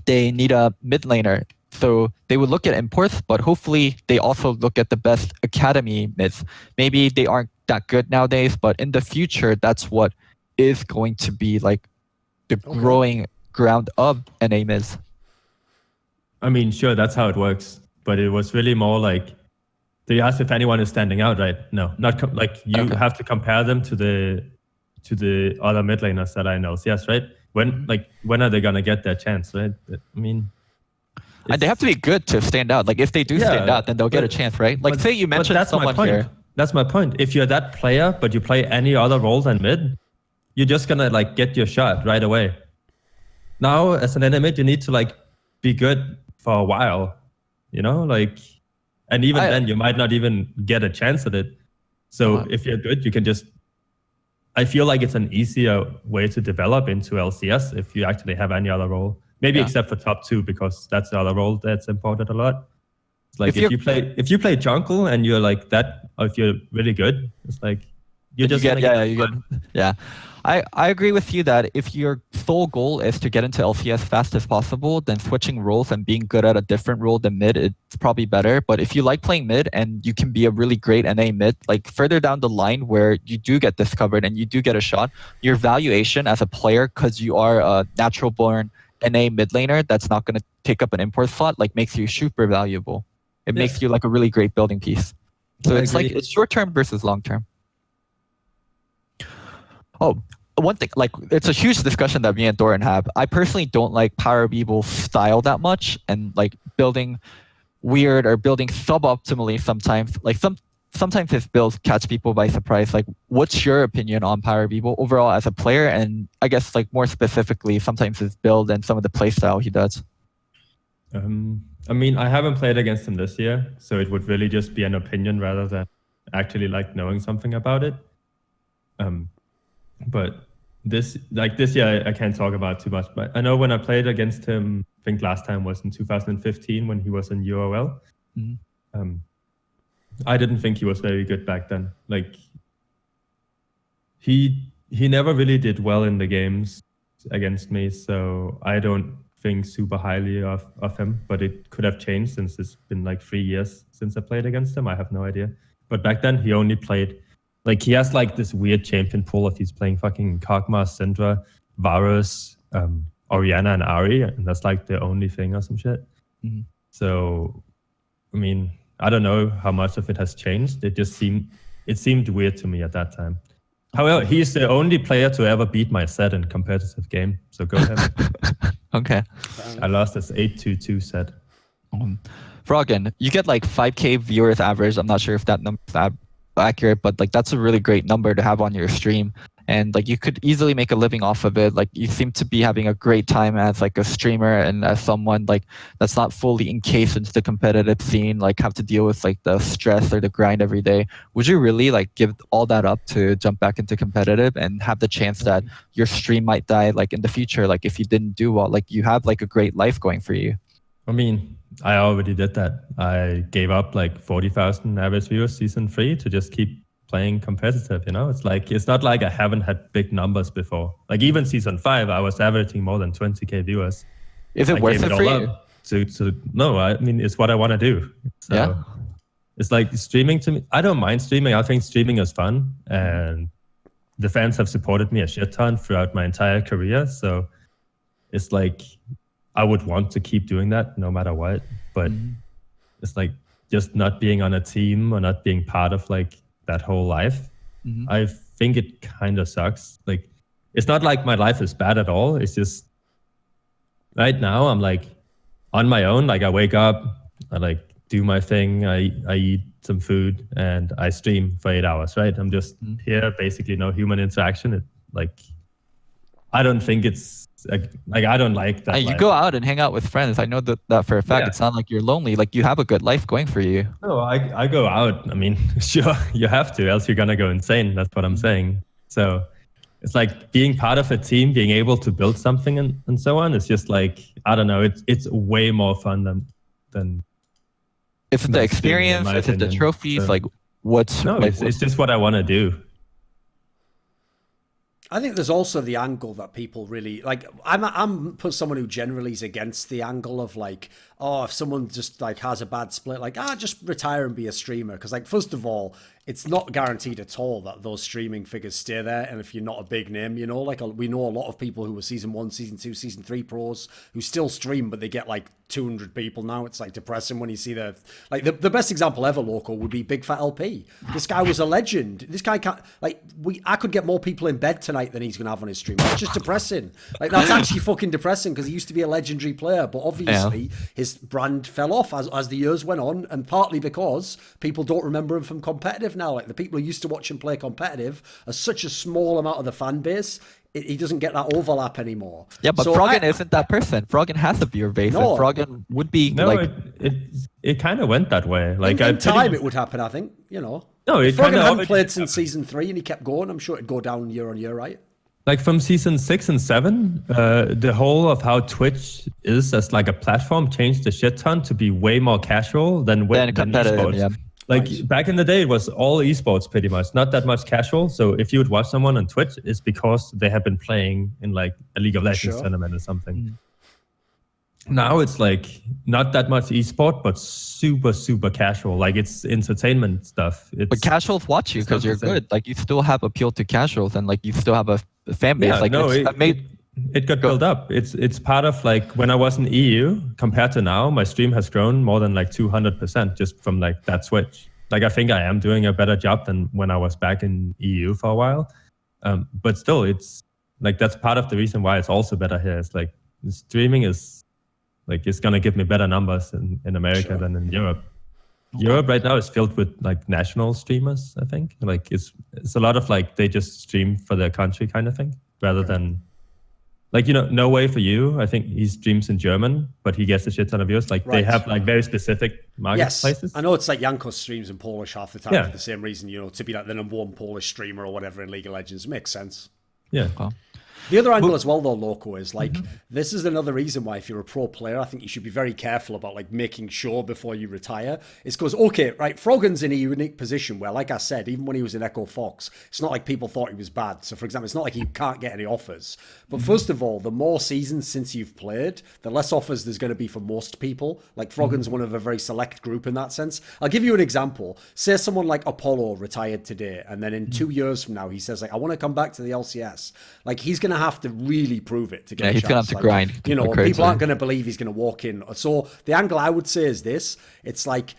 they need a mid laner. So they would look at imports, but hopefully they also look at the best Academy mids. Maybe they aren't that good nowadays, but in the future, that's what is going to be like the growing ground of NA mids. I mean, sure, that's how it works. But it was really more like, do you ask if anyone is standing out, right? No, not like you have to compare them to the other mid laners that I know. Yes, right? When are they gonna get their chance, right? I mean, and they have to be good to stand out. Like if they do stand out, then they'll get a chance, right? Like say you mentioned someone here. That's my point. If you're that player, but you play any other role than mid, you're just gonna like get your shot right away. Now, as an NA mid, you need to like be good for a while, you know, like. And even then, you might not even get a chance at it. So if you're good, you can just... I feel like it's an easier way to develop into LCS if you actually have any other role. Maybe except for top 2, because that's the other role that's imported a lot. It's like if you play jungle and you're like that, or if you're really good, it's like you're just yeah. I agree with you that if your sole goal is to get into LCS fast as possible, then switching roles and being good at a different role than mid, it's probably better. But if you like playing mid and you can be a really great NA mid, like further down the line where you do get discovered and you do get a shot, your valuation as a player, because you are a natural born NA mid laner that's not going to take up an import slot, like makes you super valuable. It makes you like a really great building piece. So it's like it's short term versus long term. Oh, one thing, like it's a huge discussion that me and Doran have. I personally don't like Power Beeble's style that much, and like building weird or building suboptimally sometimes. Like sometimes his builds catch people by surprise. Like, what's your opinion on Power Beeble overall as a player, and I guess like more specifically, sometimes his build and some of the play style he does? I mean, I haven't played against him this year, so it would really just be an opinion rather than actually like knowing something about it. But this year I can't talk about too much. But I know when I played against him, I think last time was in 2015 when he was in UOL. I didn't think he was very good back then. Like he never really did well in the games against me, so I don't think super highly of him. But it could have changed since it's been like 3 years since I played against him. I have no idea. But back then he only played... Like, he has, like, this weird champion pool if he's playing fucking Kog'Maw, Syndra, Varus, Orianna, and Ahri, and that's, like, the only thing or some shit. So, I mean, I don't know how much of it has changed. It seemed weird to me at that time. However, he's the only player to ever beat my set in competitive game, so go ahead. Okay. I lost this 8-2-2 set. Froggen, you get, like, 5K viewers average. I'm not sure if that number is accurate, but like that's a really great number to have on your stream, and like you could easily make a living off of it. Like you seem to be having a great time as like a streamer and as someone like that's not fully encased into the competitive scene, like have to deal with like the stress or the grind every day. Would you really like give all that up to jump back into competitive and have the chance that your stream might die like in the future, like if you didn't do well? Like you have like a great life going for you. I mean, I already did that. I gave up like 40,000 average viewers season 3 to just keep playing competitive, you know? It's not like I haven't had big numbers before. Like even season 5, I was averaging more than 20k viewers. Is it worth it for you? No, I mean, it's what I want to do. So yeah. It's like streaming to me. I don't mind streaming. I think streaming is fun. And the fans have supported me a shit ton throughout my entire career. So it's like... I would want to keep doing that no matter what, but it's like just not being on a team or not being part of like that whole life. I think it kind of sucks. Like, it's not like my life is bad at all. It's just right now I'm like on my own. Like I wake up, I like do my thing. I eat some food and I stream for 8 hours, right? I'm just here, basically no human interaction. I don't think it's like I don't like that. You life. go out and hang out with friends. I know that for a fact. Yeah. It's not like you're lonely. Like you have a good life going for you. No, I go out. I mean, sure, you have to, else you're gonna go insane. That's what I'm saying. So it's like being part of a team, being able to build something and so on. It's just like, I don't know. It's way more fun than. Is it the experience? Is it the trophies? So, like what's? No, like, it's just what I want to do. I think there's also the angle that people really like. I'm someone who generally is against the angle of like, oh, if someone just like has a bad split, like just retire and be a streamer. Because like, first of all, it's not guaranteed at all that those streaming figures stay there. And if you're not a big name, you know, like we know a lot of people who were season 1, season 2, season 3 pros who still stream, but they get like 200 people now. It's like depressing when you see the best example ever, Loco, would be Big Fat LP. This guy was a legend. This guy can't like I could get more people in bed tonight than he's gonna have on his stream. It's just depressing. Like that's actually fucking depressing because he used to be a legendary player, but obviously his brand fell off as the years went on, and partly because people don't remember him from competitive now. Like the people who used to watch him play competitive are such a small amount of the fan base. He doesn't get that overlap anymore. Yeah, but so Froggen isn't that person. Froggen has a viewer base, and Froggen would be like... it kind of went that way. Like in time it would happen, I think, you know. No, if Froggen hadn't played since season 3 and he kept going, I'm sure it'd go down year on year, right? Like from season 6 and 7, the whole of how Twitch is as like a platform changed a shit ton to be way more casual than competitive. Esports. Yeah. Like back in the day, it was all esports pretty much, not that much casual. So if you would watch someone on Twitch, it's because they have been playing in like a League of Legends tournament or something. Now it's like not that much esport, but super, super casual. Like it's entertainment stuff. But casuals watch you because you're good. Like you still have appeal to casuals, and like you still have a fan base. Yeah, like no, it got built up. It's part of like when I was in EU compared to now, my stream has grown more than like 200% just from like that switch. Like I think I am doing a better job than when I was back in EU for a while. But still, it's like that's part of the reason why it's also better here. It's like streaming is like it's gonna give me better numbers in America than in Europe. Europe right now is filled with like national streamers. I think like it's a lot of like they just stream for their country kind of thing rather than. Like, you know, No Way for You, I think he streams in German, but he gets a shit ton of views. Like, they have, like, very specific marketplaces. Yes, I know it's like Jankos streams in Polish half the time for the same reason, you know, to be like the #1 Polish streamer or whatever in League of Legends. Makes sense. Yeah. Well, the other angle as well, though, Loco, is like, this is another reason why if you're a pro player, I think you should be very careful about like making sure before you retire. It's because, okay, right, Froggen's in a unique position where, like I said, even when he was in Echo Fox, it's not like people thought he was bad. So, for example, it's not like he can't get any offers. But first of all, the more seasons since you've played, the less offers there's going to be for most people. Like Froggen's one of a very select group in that sense. I'll give you an example. Say someone like Apollo retired today, and then in 2 years from now, he says, like, I want to come back to the LCS. Like, he's going to have to really prove it to get a chance. He's going to have to grind. You know, people aren't going to believe he's going to walk in. So the angle I would say is this. It's like,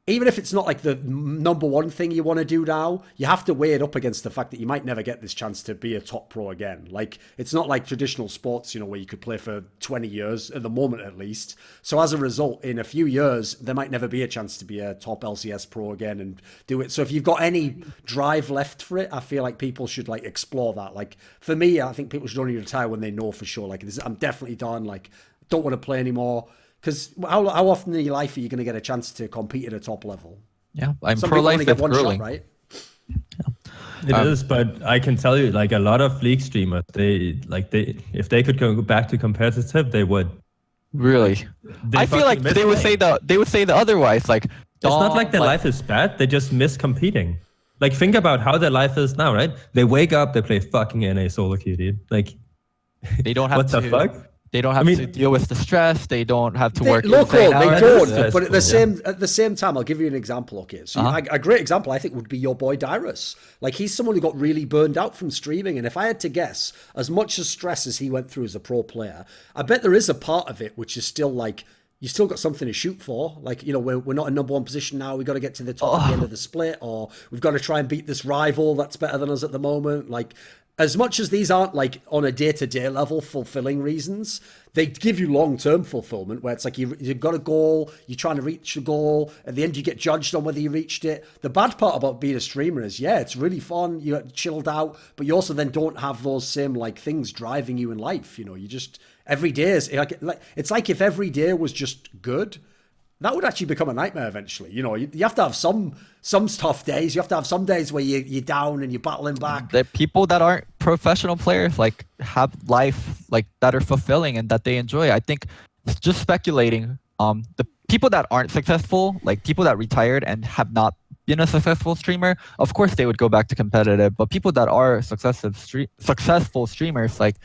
even if it's not like the #1 thing you want to do now, you have to weigh it up against the fact that you might never get this chance to be a top pro again. Like, it's not like traditional sports, you know, where you could play for 20 years, at the moment at least. So as a result, in a few years, there might never be a chance to be a top LCS pro again and do it. So if you've got any drive left for it, I feel like people should like explore that. Like, for me, I think people should only retire when they know for sure. Like, I'm definitely done. Like, don't want to play anymore. Because how often in your life are you going to get a chance to compete at a top level? Yeah, I'm Some pro-life people only get with one curling. shot, right? It is, but I can tell you, like a lot of league streamers, if they could go back to competitive, they would. Really? I feel like they would say the otherwise. Like, it's not like their life is bad; they just miss competing. Like, think about how their life is now, right? They wake up, they play fucking NA solo queue, dude. Like, they don't have what to. the fuck? They don't have to deal with the stress. They don't have to work. Local, they don't. Stressful, But at the same time, I'll give you an example. Okay, so a great example I think would be your boy Dyrus. Like, he's someone who got really burned out from streaming, and if I had to guess, as much as stress as he went through as a pro player, I bet there is a part of it which is still like, you still got something to shoot for. Like, you know, we're not in #1 position now. We've got to get to the top at the end of the split, or we've got to try and beat this rival that's better than us at the moment. Like, as much as these aren't like on a day-to-day level fulfilling reasons, they give you long-term fulfillment where it's like you've got a goal, you're trying to reach the goal, at the end you get judged on whether you reached it. The bad part about being a streamer is, yeah, it's really fun, you're chilled out, but you also then don't have those same like things driving you in life. You know, you just, every day is like, it's like if every day was just good, that would actually become a nightmare eventually. You know, you have to have some tough days. You have to have some days where you're down and you're battling back. The people that aren't professional players like have life like that are fulfilling and that they enjoy. I think just speculating, the people that aren't successful, like people that retired and have not been a successful streamer, of course they would go back to competitive. But people that are successful streamers like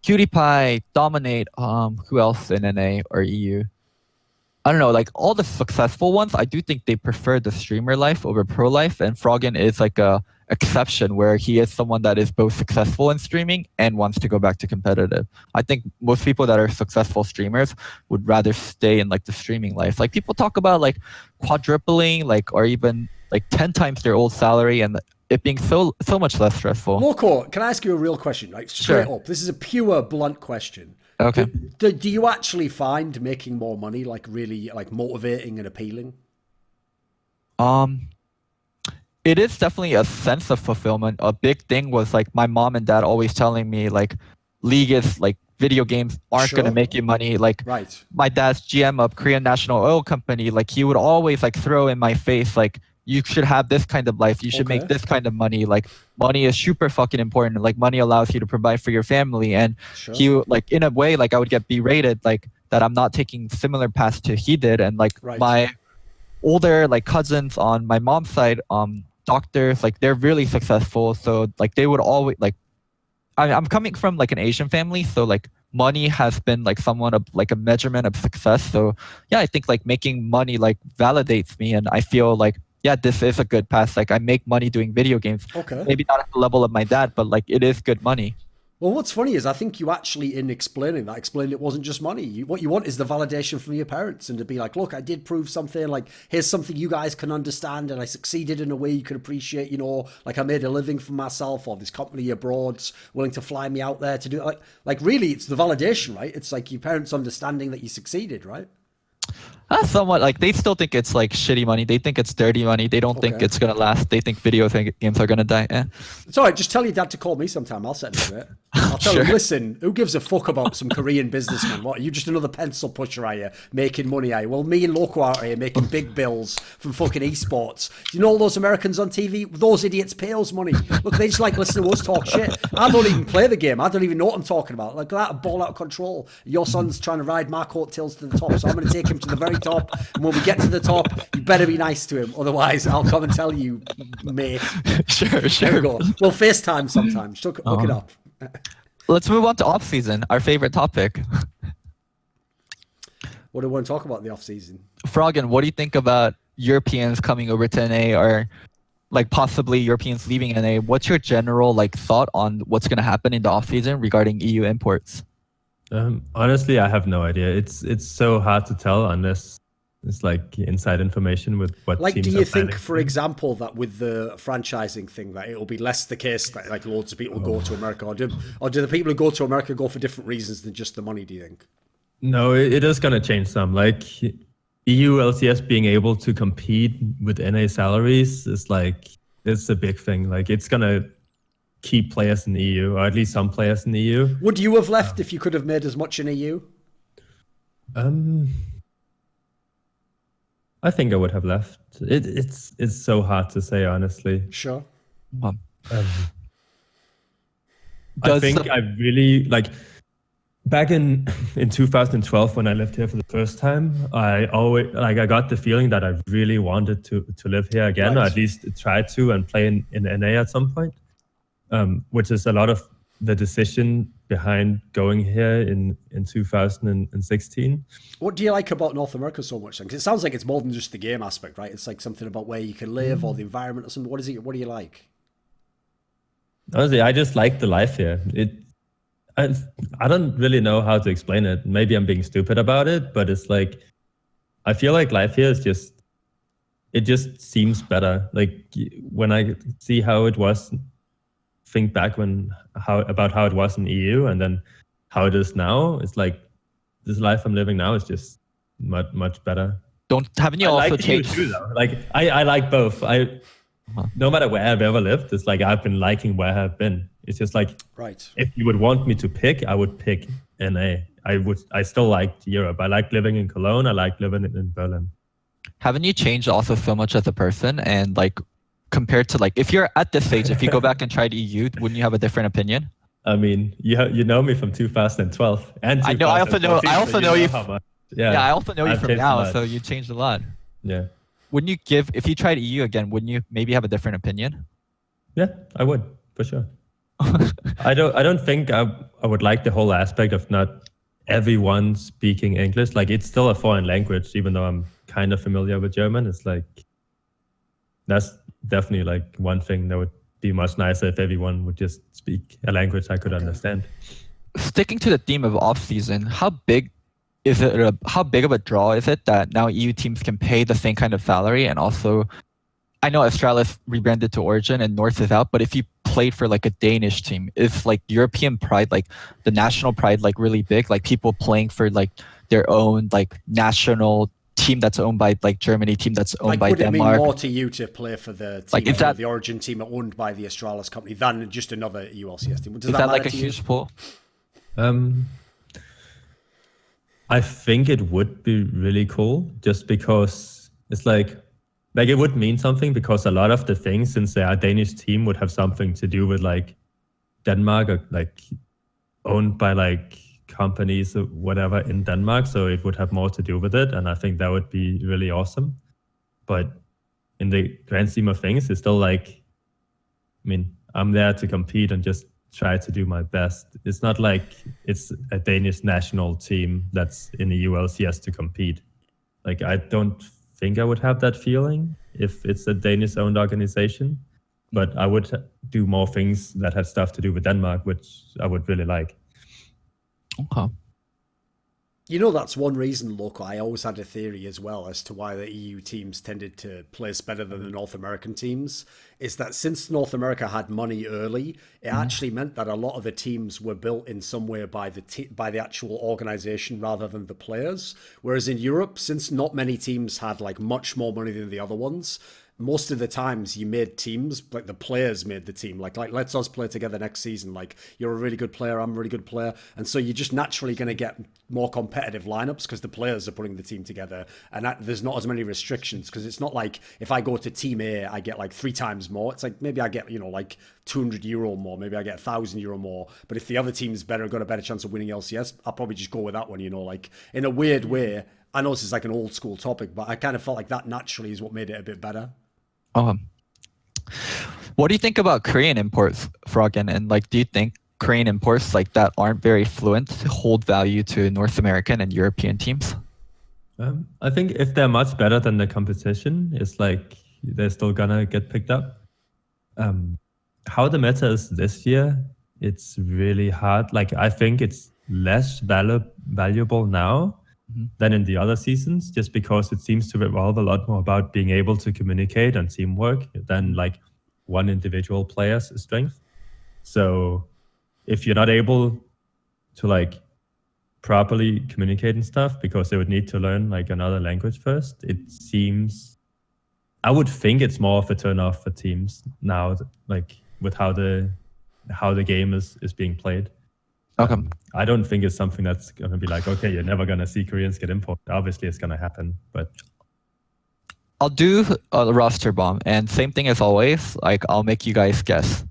PewDiePie, Dominate, who else in NA or EU? I don't know, like all the successful ones, I do think they prefer the streamer life over pro life, and Froggen is like a exception where he is someone that is both successful in streaming and wants to go back to competitive. I think most people that are successful streamers would rather stay in like the streaming life. Like people talk about like quadrupling, like or even like 10 times their old salary and it being so much less stressful. Loco, can I ask you a real question? Like straight Sure. up, this is a pure blunt question. Okay. Do you actually find making more money like really like motivating and appealing? It is definitely a sense of fulfillment. A big thing was like my mom and dad always telling me like League is like video games aren't Sure. gonna make you money. Like Right. my dad's GM of Korean National Oil Company, like he would always like throw in my face like you should have this kind of life. You should Okay. make this kind of money. Like money is super fucking important. Like money allows you to provide for your family. And Sure. he like in a way like I would get berated like that I'm not taking similar paths to he did. And like Right. my older like cousins on my mom's side, doctors, like they're really successful. So like they would always like I'm coming from like an Asian family, so like money has been like somewhat of like a measurement of success. So yeah, I think like making money like validates me and I feel like yeah, this is a good path. Like I make money doing video games. Okay. Maybe not at the level of my dad, but like it is good money. Well, what's funny is I think you actually, in explaining it wasn't just money. What you want is the validation from your parents and to be like, look, I did prove something. Like, here's something you guys can understand, and I succeeded in a way you can appreciate. You know, like I made a living for myself, or this company abroad's willing to fly me out there to do it. Like really, it's the validation, right? It's like your parents understanding that you succeeded, right? Somewhat like they still think it's like shitty money. They think it's dirty money. They don't think Okay. it's gonna last. They think video games are gonna die. Eh. It's all right. Just tell your dad to call me sometime. I'll set him it. I'll tell him, Sure. listen, who gives a fuck about some Korean businessman? What, are you just another pencil pusher, are you? Making money, are you? Well, me and Loco are here making big bills from fucking esports. Do you know all those Americans on TV? Those idiots pay us money. Look, they just like listen to us talk shit. I don't even play the game. I don't even know what I'm talking about. Like that, a ball out of control. Your son's trying to ride my coattails to the top, so I'm going to take him to the very top. And when we get to the top, you better be nice to him. Otherwise, I'll come and tell you, mate. Sure, There we sure. go. We'll FaceTime sometimes. Look it up. Let's move on to off season, our favorite topic. What do we want to talk about in the off season? Froggen, what do you think about Europeans coming over to NA or like possibly Europeans leaving NA? What's your general like thought on what's going to happen in the off season regarding EU imports? Honestly, I have no idea. It's so hard to tell unless it's like inside information with what Like, teams do are you think, planning. for example, that with the franchising thing, that it'll be less the case that like loads of people go to America, or do the people who go to America go for different reasons than just the money? Do you think? No, it is going to change some. Like EU LCS being able to compete with NA salaries is like, it's a big thing. Like it's going to keep players in the EU, or at least some players in the EU. Would you have left if you could have made as much in EU? I think I would have left. It's so hard to say, honestly. Sure. I Does think the- I really like back in 2012 when I lived here for the first time. I got the feeling that I really wanted to live here again, or Right. at least try to and play in NA at some point. Which is a lot of the decision behind going here in 2016. What do you like about North America so much then? Because it sounds like it's more than just the game aspect, right? It's like something about where you can live or the environment or something. What is it? What do you like? Honestly, I just like the life here. I don't really know how to explain it. Maybe I'm being stupid about it, but it's like I feel like life here is it just seems better. Like when I see how it was think back about how it was in EU and then how it is now, it's like this life I'm living now is just much better. Haven't you I also like EU changed? too, though. Like I like both. No matter where I've ever lived, it's like I've been liking where I've been. It's just like, Right. if you would want me to pick, I would pick NA. I still liked Europe. I like living in Cologne. I like living in Berlin. Haven't you changed also so much as a person? And like compared to like if you're at this stage, if you go back and tried EU, wouldn't you have a different opinion? I mean, you know me from 2012 and I know. I also know. 2014, so you. how much. Yeah, I also know you I've from changed a now, lot. so you changed a lot. Yeah. Wouldn't you give if you tried EU again? Wouldn't you maybe have a different opinion? Yeah, I would for sure. I don't think I would like the whole aspect of not everyone speaking English. Like, it's still a foreign language, even though I'm kind of familiar with German. It's like, that's definitely like one thing that would be much nicer if everyone would just speak a language I could understand. Sticking to the theme of off season, how big is it? How big of a draw is it that now EU teams can pay the same kind of salary? And also, I know Astralis rebranded to Origin and North is out, but if you played for like a Danish team, is like European pride, like the national pride, like really big? Like people playing for like their own like national team that's owned by like Germany, team that's owned Like, by would it mean Denmark. more to you to play for the team, Like, is that- the Origin team owned by the Astralis company than just another ULCS team? Does Is that like matter a to you? huge pull? I think it would be really cool just because it's like it would mean something, because a lot of the things, since they are a Danish team, would have something to do with like Denmark, or like owned by like companies or whatever in Denmark. So it would have more to do with it. And I think that would be really awesome. But in the grand scheme of things, it's still like, I mean, I'm there to compete and just try to do my best. It's not like it's a Danish national team that's in the ULCS to compete. Like, I don't think I would have that feeling if it's a Danish-owned organization, but I would do more things that had stuff to do with Denmark, which I would really like. Okay. You know, that's one reason, Loco, I always had a theory as well as to why the EU teams tended to place better than the North American teams, is that since North America had money early, it actually meant that a lot of the teams were built in some way by the actual organization rather than the players. Whereas in Europe, since not many teams had like much more money than the other ones, most of the times you made teams, like the players made the team. Like let's us play together next season. Like, you're a really good player, I'm a really good player. And so you're just naturally going to get more competitive lineups because the players are putting the team together. And there's not as many restrictions, because it's not like if I go to team A, I get like 3 times more. It's like maybe I get, like €200 more. Maybe I get €1,000 more. But if the other team's better, got a better chance of winning LCS, I'll probably just go with that one, like in a weird way. I know this is like an old school topic, but I kind of felt like that naturally is what made it a bit better. What do you think about Korean imports, Froggen? And like, do you think Korean imports like that aren't very fluent hold value to North American and European teams? I think if they're much better than the competition, it's like they're still gonna get picked up. How the meta is this year, it's really hard. Like, I think it's less valuable now than in the other seasons, just because it seems to revolve a lot more about being able to communicate and teamwork than like one individual player's strength. So if you're not able to like properly communicate and stuff, because they would need to learn like another language first, it seems, I would think it's more of a turn off for teams now, like with how the game is being played. Okay. I don't think it's something that's going to be like, okay, you're never going to see Koreans get imported. Obviously, it's going to happen, but I'll do a roster bomb, and same thing as always. Like, I'll make you guys guess.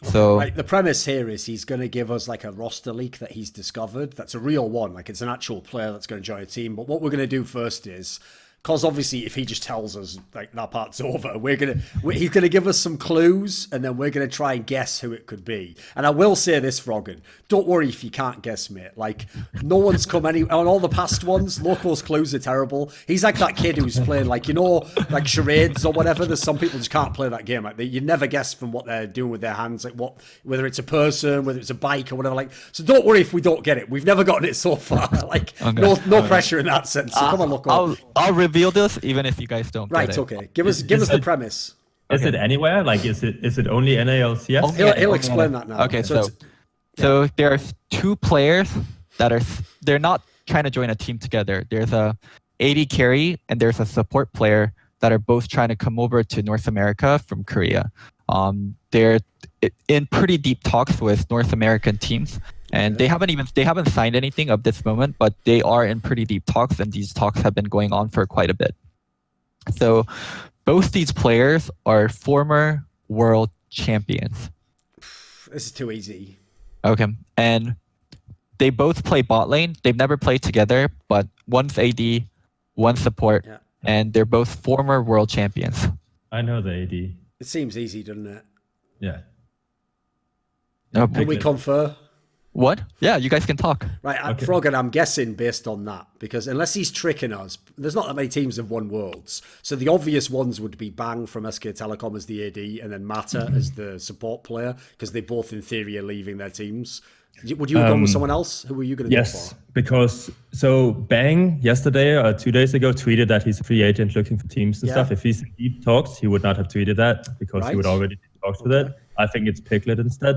So Right, the premise here is he's going to give us like a roster leak that he's discovered. That's a real one. Like, it's an actual player that's going to join a team. But what we're going to do first is, because obviously if he just tells us like that part's over, he's going to give us some clues, and then we're going to try and guess who it could be. And I will say this, Froggen, don't worry if you can't guess, mate. Like, no one's come on all the past ones. Loco's clues are terrible. He's like that kid who's playing like charades or whatever. There's some people just can't play that game. Like, you never guess from what they're doing with their hands, like whether it's a person, whether it's a bike or whatever. Like, so don't worry if we don't get it. We've never gotten it so far. Like, okay. no pressure in that sense. So come on, Loco. I'll reveal this even if you guys don't. Right, get it. okay. Give us the premise. Is Okay. it anywhere? Like, is it only NALCS? Only He'll only explain NA. that now. Okay, So so there's 2 players that they're not trying to join a team together. There's a AD carry and there's a support player that are both trying to come over to North America from Korea. They're in pretty deep talks with North American teams, and they haven't signed anything at this moment, but they are in pretty deep talks, and these talks have been going on for quite a bit. So both these players are former world champions. This is too easy. Okay, and they both play bot lane. They've never played together, but one's AD, one's support, Yeah. and they're both former world champions. I know the AD. It seems easy, doesn't it? Yeah. No, Can we confer? What? Yeah, you guys can talk. Right, Okay. Froggen, I'm guessing based on that, because unless he's tricking us, there's not that many teams have won Worlds. So the obvious ones would be Bang from SK Telecom as the AD, and then Mata as the support player, because they both, in theory, are leaving their teams. Would you have gone with someone else? Who were you going to go Yes, for? because so Bang yesterday or 2 days ago tweeted that he's a free agent looking for teams and Yeah. stuff. If he's in deep talks, he would not have tweeted that because Right. he would already be in talks with it. I think it's Piglet instead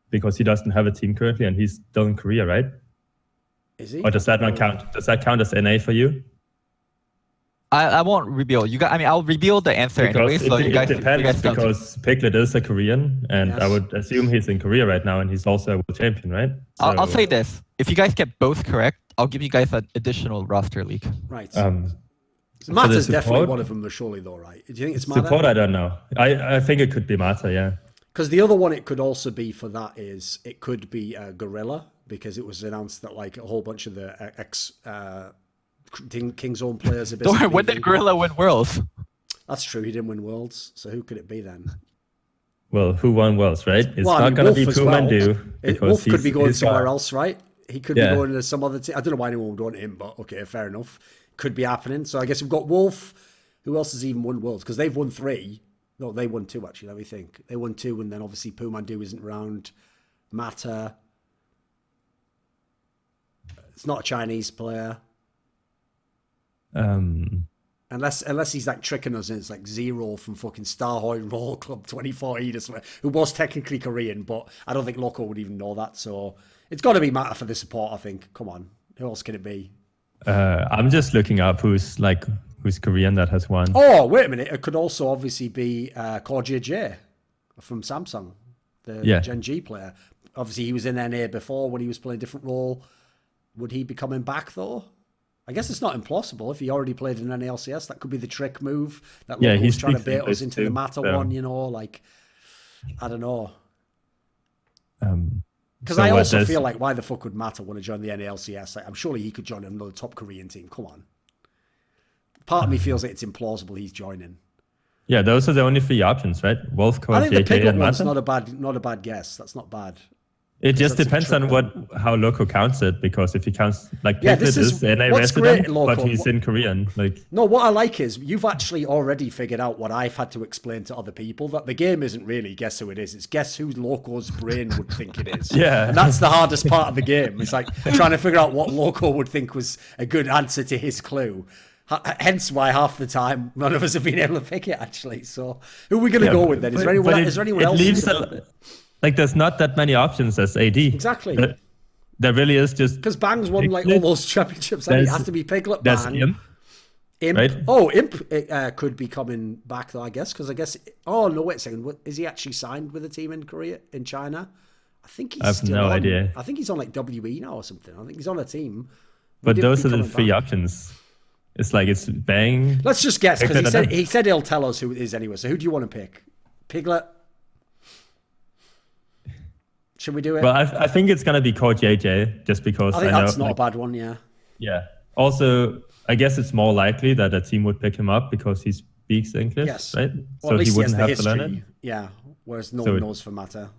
because he doesn't have a team currently and he's still in Korea, right? Is he? Or does that not count? Does that count as NA for you? I won't reveal. You guys, I mean, I'll reveal the answer anyway. Because So it you guys depends don't- because Piglet is a Korean and I Yes. would assume he's in Korea right now and he's also a world champion, right? I'll So, say this: if you guys get both correct, I'll give you guys an additional roster league. Right. Um, Mata's the definitely support- one of them, surely, though, right? Do you think it's Mata? support, I don't know. I think it could be Mata, yeah. Because the other one it could also be for that is it could be Gorilla, because it was announced that like a whole bunch of the King's Own players are Don't worry, basically when did leaving. Gorilla win Worlds? That's true. He didn't win Worlds, so who could it be then? Well, who won Worlds, right? It's Well, I not mean, going to Wolf be as well. Pumandu. Wolf could be going he's somewhere got- else, right? He could Yeah. be going to some other team. I don't know why anyone would want him, but okay, fair enough. Could be happening. So I guess we've got Wolf. Who else has even won Worlds? Because they've won 3. No, they won 2 actually. Let me think. They won 2, and then obviously Pumandu isn't around. Mata. It's not a Chinese player. Unless he's like tricking us and it's like Zero from fucking Starhoy Roll Club 2014 or something, who was technically Korean, but I don't think Loco would even know that. So it's got to be Mata for the support, I think. Come on. Who else can it be? I'm just looking up who's Korean that has won. Oh, wait a minute. It could also obviously be Korja J from Samsung, the Gen G player. Obviously, he was in NA before when he was playing a different role. Would he be coming back, though? I guess it's not impossible. If he already played in NALCS, that could be the trick move that Loco was he's trying to speaking bait us English into the too, Mata so- one, you know, like, I don't know. Because So I what also does- feel like, why the fuck would Mata want to join the NALCS? Like, I'm surely he could join another top Korean team. Come on. Part of me feels like it's implausible he's joining. Yeah, those are the only 3 options, right? Wolf, I Core, think the JJ, Piglet and one's Mata. not a bad guess. That's not bad. It just that's a depends on trick how Loco counts it, because if he counts like Yeah, Piglet this is- is NA what's resident, great, Loco, but he's in Korean. Like No, what I like is you've actually already figured out what I've had to explain to other people, that the game isn't really guess who it is. It's guess who Loco's brain would think it is. Yeah. And that's the hardest part of the game. It's like trying to figure out what Loco would think was a good answer to his clue. Hence why half the time none of us have been able to pick it, actually. So who are we going to go with then? Is there anyone, is there anyone else? Leaves who's gonna- like there's not that many options as AD. Exactly. There really is just Because Bang's won like Piglet. almost championships. Like, it has to be Piglet, There's Bang. him. Imp. right? Oh, Imp could be coming back though, I guess, because I guess. Oh no, wait a second. Is he actually signed with a team in Korea, in China? I think he's I have still no on. idea. I think he's on like WE now or something. I think he's on a team. But Would it those be are the coming 3 back? options. It's like it's Bang. Let's just guess because Piglet and he said he'll tell us who it is anyway. So who do you want to pick? Piglet. Should we do it? Well, I think it's gonna be Core JJ just because I think know. that's not like, a bad one. Yeah. Yeah. Also, I guess it's more likely that a team would pick him up because he speaks English, Yes. right? Or So at least he wouldn't has have the to learn history. it. Yeah. Whereas no So one it- knows for Mata.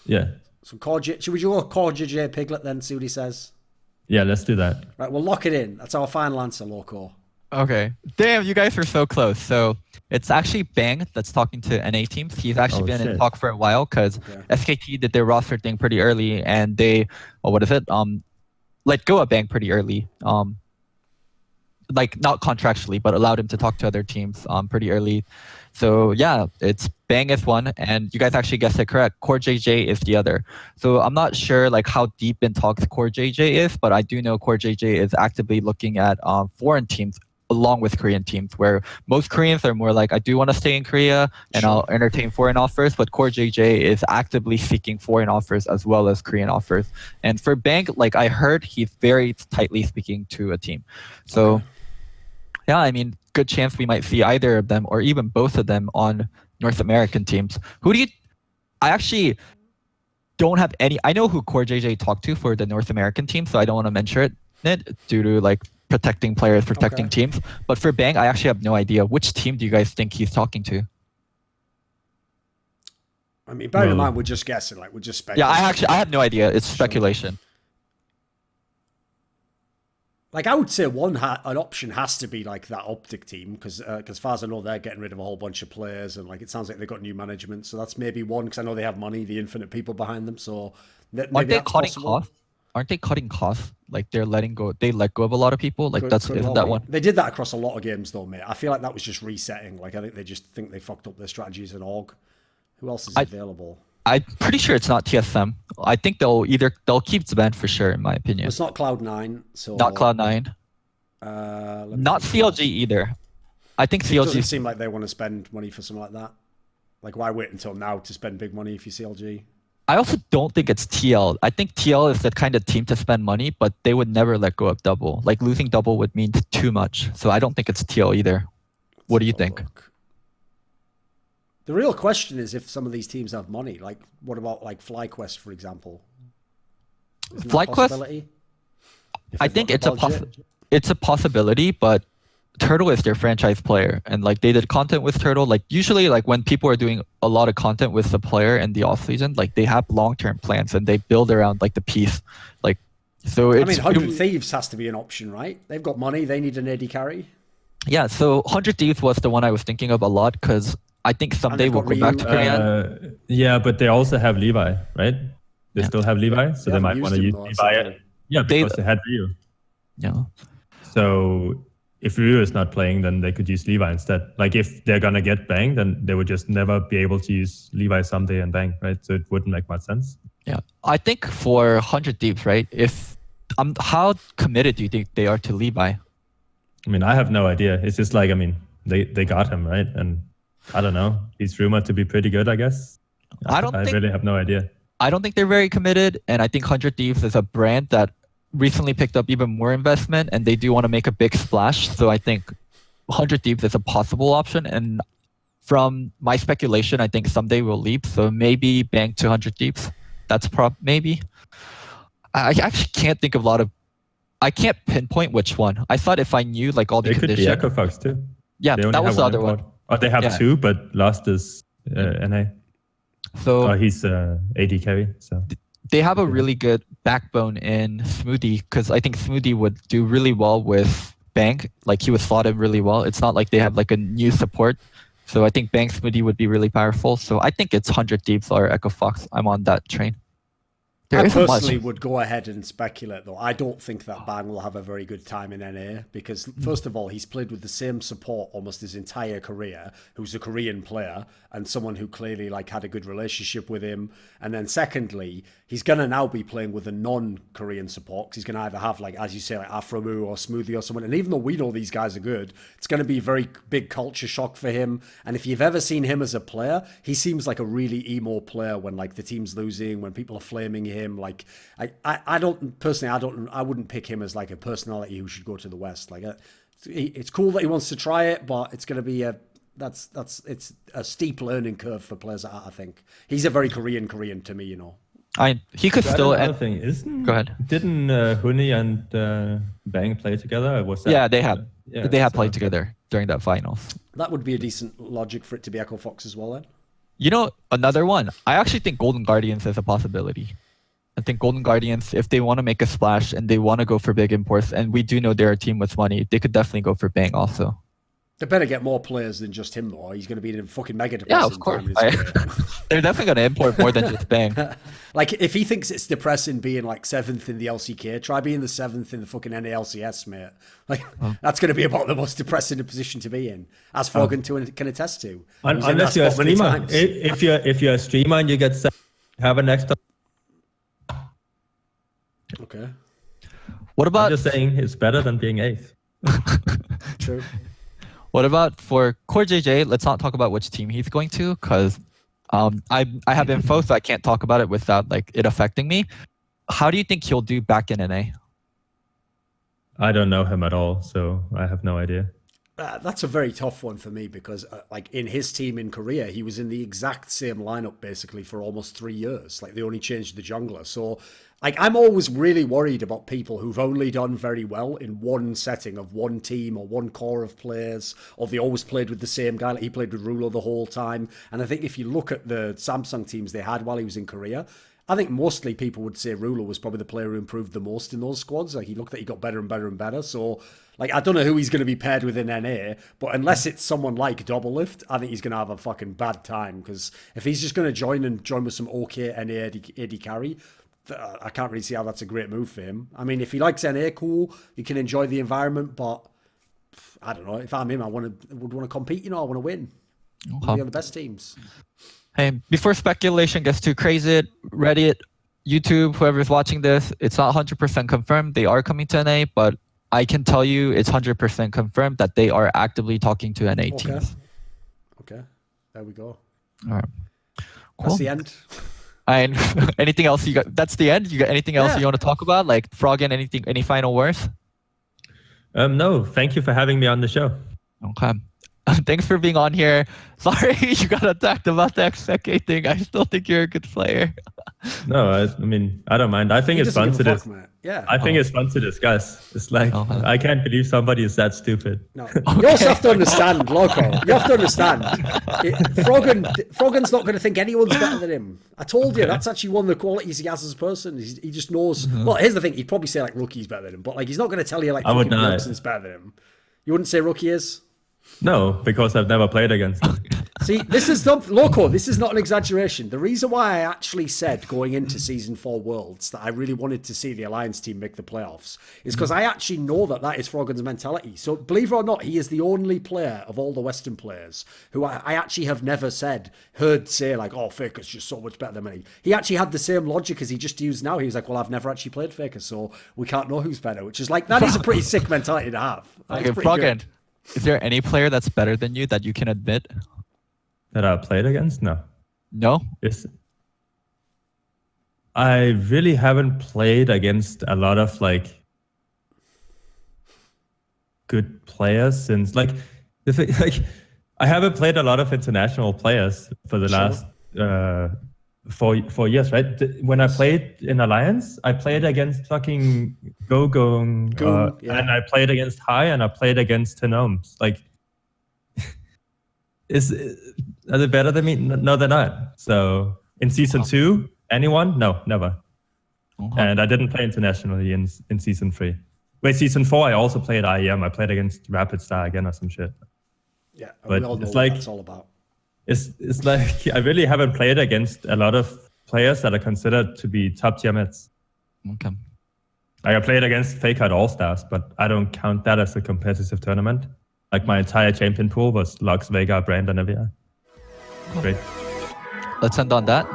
Yeah. So Corja, should we go Corja J Piglet then? See what he says. Yeah, let's do that. Right, we'll lock it in. That's our final answer, Loco. Okay. Damn, you guys are so close. So it's actually Bang that's talking to NA teams. He's actually Oh, been in shit. talk for a while because Okay. SKT did their roster thing pretty early, and they, let go of Bang pretty early. like not contractually, but allowed him to talk to other teams pretty early. So yeah, it's Bang is one, and you guys actually guessed it correct. Core JJ is the other. So I'm not sure like how deep in talks Core JJ is, but I do know Core JJ is actively looking at foreign teams along with Korean teams, where most Koreans are more like, I do want to stay in Korea and I'll entertain foreign offers, but Core JJ is actively seeking foreign offers as well as Korean offers. And for Bang, like I heard, he's very tightly speaking to a team. So yeah, I mean, good chance we might see either of them or even both of them on North American teams. I actually don't have any, I know who Core JJ talked to for the North American team, so I don't want to mention it due to like protecting players, protecting teams. But for Bang, I actually have no idea. Which team do you guys think he's talking to? I mean, bear in mind, we're just guessing, like we're just speculating. Yeah, I have no idea. It's speculation. Like I would say an option has to be like that Optic team because as far as I know, they're getting rid of a whole bunch of players and like it sounds like they've got new management. So that's maybe one because I know they have money, the infinite people behind them. So aren't they cutting costs? Aren't they cutting costs? Like they're letting go. They let go of a lot of people. Like isn't that one? They did that across a lot of games though, mate. I feel like that was just resetting. Like I think they just think they fucked up their strategies and org. Who else is available? I'm pretty sure it's not TSM. I think they'll keep Zban for sure, in my opinion. It's not Cloud9. So not Cloud9. Not CLG either. I think CLG doesn't seem like they want to spend money for something like that. Like why wait until now to spend big money if you're CLG? I also don't think it's TL. I think TL is the kind of team to spend money, but they would never let go of Double. Like losing Double would mean too much. So I don't think it's TL either. What do you think? The real question is if some of these teams have money. Like what about like FlyQuest, for example? FlyQuest? I think it's a possibility, but Turtle is their franchise player, and like they did content with Turtle. Like usually, like when people are doing a lot of content with the player in the off season, like they have long-term plans and they build around like the piece. Like so, it's. I mean, 100 Thieves has to be an option, right? They've got money. They need an AD carry. Yeah, so 100 Thieves was the one I was thinking of a lot because I think someday we'll go back to Korea. Yeah, but they also have Levi, right? They still have Levi, so they might want to use Levi. Yeah, because they had Ryu. Yeah. So if Ryu is not playing, then they could use Levi instead. Like if they're gonna get Bang, then they would just never be able to use Levi someday and Bang, right? So it wouldn't make much sense. Yeah, I think for 100 Thieves, right? How committed do you think they are to Levi? I mean, I have no idea. It's just like, I mean, they got him, right? And I don't know. He's rumored to be pretty good, I guess. I really have no idea. I don't think they're very committed, and I think 100 Thieves is a brand that recently picked up even more investment, and they do want to make a big splash. So I think 100 Thieves is a possible option, and from my speculation, I think someday we'll leap. So maybe Bang to 100 Thieves. That's maybe. I actually can't think of I can't pinpoint which one. I thought if I knew like all the conditions. It could be Echo Fox too. Yeah, that was the other one. Oh, they have two, but last is NA. So he's AD carry. So they have a really good backbone in Smoothie because I think Smoothie would do really well with Bang. Like he would slot in really well. It's not like they have like a new support. So I think Bang Smoothie would be really powerful. So I think it's 100 Thieves or Echo Fox. I'm on that train. I personally would go ahead and speculate, though. I don't think that Bang will have a very good time in NA because, first of all, he's played with the same support almost his entire career, who's a Korean player and someone who clearly like had a good relationship with him. And then secondly, he's going to now be playing with a non-Korean support because he's going to either have, like, as you say, like Afromu or Smoothie or someone. And even though we know these guys are good, it's going to be a very big culture shock for him. And if you've ever seen him as a player, he seems like a really emo player when like the team's losing, when people are flaming him. Like I wouldn't pick him as like a personality who should go to the West. Like it's cool that he wants to try it, but it's going to be it's a steep learning curve for players. I think he's a very Korean to me, you know. He could still. Another thing isn't. Go ahead. Didn't Huni and Bang play together? Or was that, yeah, they have. Yeah, they have played together during that finals. That would be a decent logic for it to be Echo Fox as well. Then. You know, another one. I actually think Golden Guardians is a possibility. I think Golden Guardians, if they want to make a splash and they want to go for big imports, and we do know they're a team with money, they could definitely go for Bang also. They better get more players than just him, though. He's going to be in a fucking mega Yeah, depressing of course. time in his career. They're definitely going to import more than just Bang. Like, if he thinks it's depressing being like 7th in the LCK, try being the 7th in the fucking NALCS, mate. Like, that's going to be about the most depressing position to be in, as Froggen can attest to. Unless you're a streamer. If you're a streamer and you get 7th, have a next time. Okay. What about... I'm just saying it's better than being 8th. True. What about for Core JJ? Let's not talk about which team he's going to, because I have info, so I can't talk about it without like it affecting me. How do you think he'll do back in NA? I don't know him at all, so I have no idea. That's a very tough one for me because, like, in his team in Korea, he was in the exact same lineup basically for almost 3 years. Like, they only changed the jungler. So, like, I'm always really worried about people who've only done very well in one setting of one team or one core of players, or they always played with the same guy. Like, he played with Ruler the whole time. And I think if you look at the Samsung teams they had while he was in Korea, I think mostly people would say Ruler was probably the player who improved the most in those squads. Like, he looked like he got better and better and better. So, like, I don't know who he's going to be paired with in NA, but unless it's someone like Doublelift, I think he's going to have a fucking bad time, because if he's just going to join with some okay NA AD carry, I can't really see how that's a great move for him. I mean, if he likes NA, cool, he can enjoy the environment, but I don't know. If I'm him, I would want to compete, you know, I want to win. I want to be on the best teams. Hey, before speculation gets too crazy, Reddit, YouTube, whoever's watching this, it's not 100% confirmed. They are coming to NA, but I can tell you it's 100% confirmed that they are actively talking to NA teams. Okay, there we go. All right. Cool. That's the end. And anything else you got? That's the end. You got anything else you want to talk about? Like Froggen, anything? Any final words? No, thank you for having me on the show. Okay. Thanks for being on here. Sorry you got attacked about the XFK thing. I still think you're a good player. No, I mean, I don't mind. I think it's fun to discuss. Yeah. I think it's fun to discuss. It's like, I can't believe somebody is that stupid. No. You also have to understand, Loco. You have to understand. Froggen's not going to think anyone's better than him. I told you, that's actually one of the qualities he has as a person. He just knows. Well, here's the thing. He'd probably say, like, Rookie's better than him. But, like, he's not going to tell you, like, Wilson's better than him. You wouldn't say Rookie is? No, because I've never played against him. See, this is not, Loco, this is not an exaggeration. The reason why I actually said going into Season 4 Worlds that I really wanted to see the Alliance team make the playoffs is because I actually know that is Froggen's mentality. So believe it or not, he is the only player of all the Western players who I actually have never heard say like, oh, Faker's just so much better than me. He actually had the same logic as he just used now. He was like, well, I've never actually played Faker, so we can't know who's better, which is like, that is a pretty sick mentality to have. Okay, Froggen, is there any player that's better than you that you can admit? That I played against? No. No? I really haven't played against a lot of like good players since like I haven't played a lot of international players for the last 4 years, right? When I played in Alliance, I played against fucking Goong, and I played against High, and I played against Tenomes. Like, are they better than me? No, they're not. So in Season 2, anyone? No, never. And I didn't play internationally in Season 3. Wait, Season 4, I also played IEM. I played against Rapid Star again or some shit. Yeah, but we all know it's like, what that's all about. It's like I really haven't played against a lot of players that are considered to be top tier mids. Okay. Like I played against Faker at All Stars, but I don't count that as a competitive tournament. Like my entire champion pool was Lux, Vega, Brand, and Avia. Great. Let's end on that.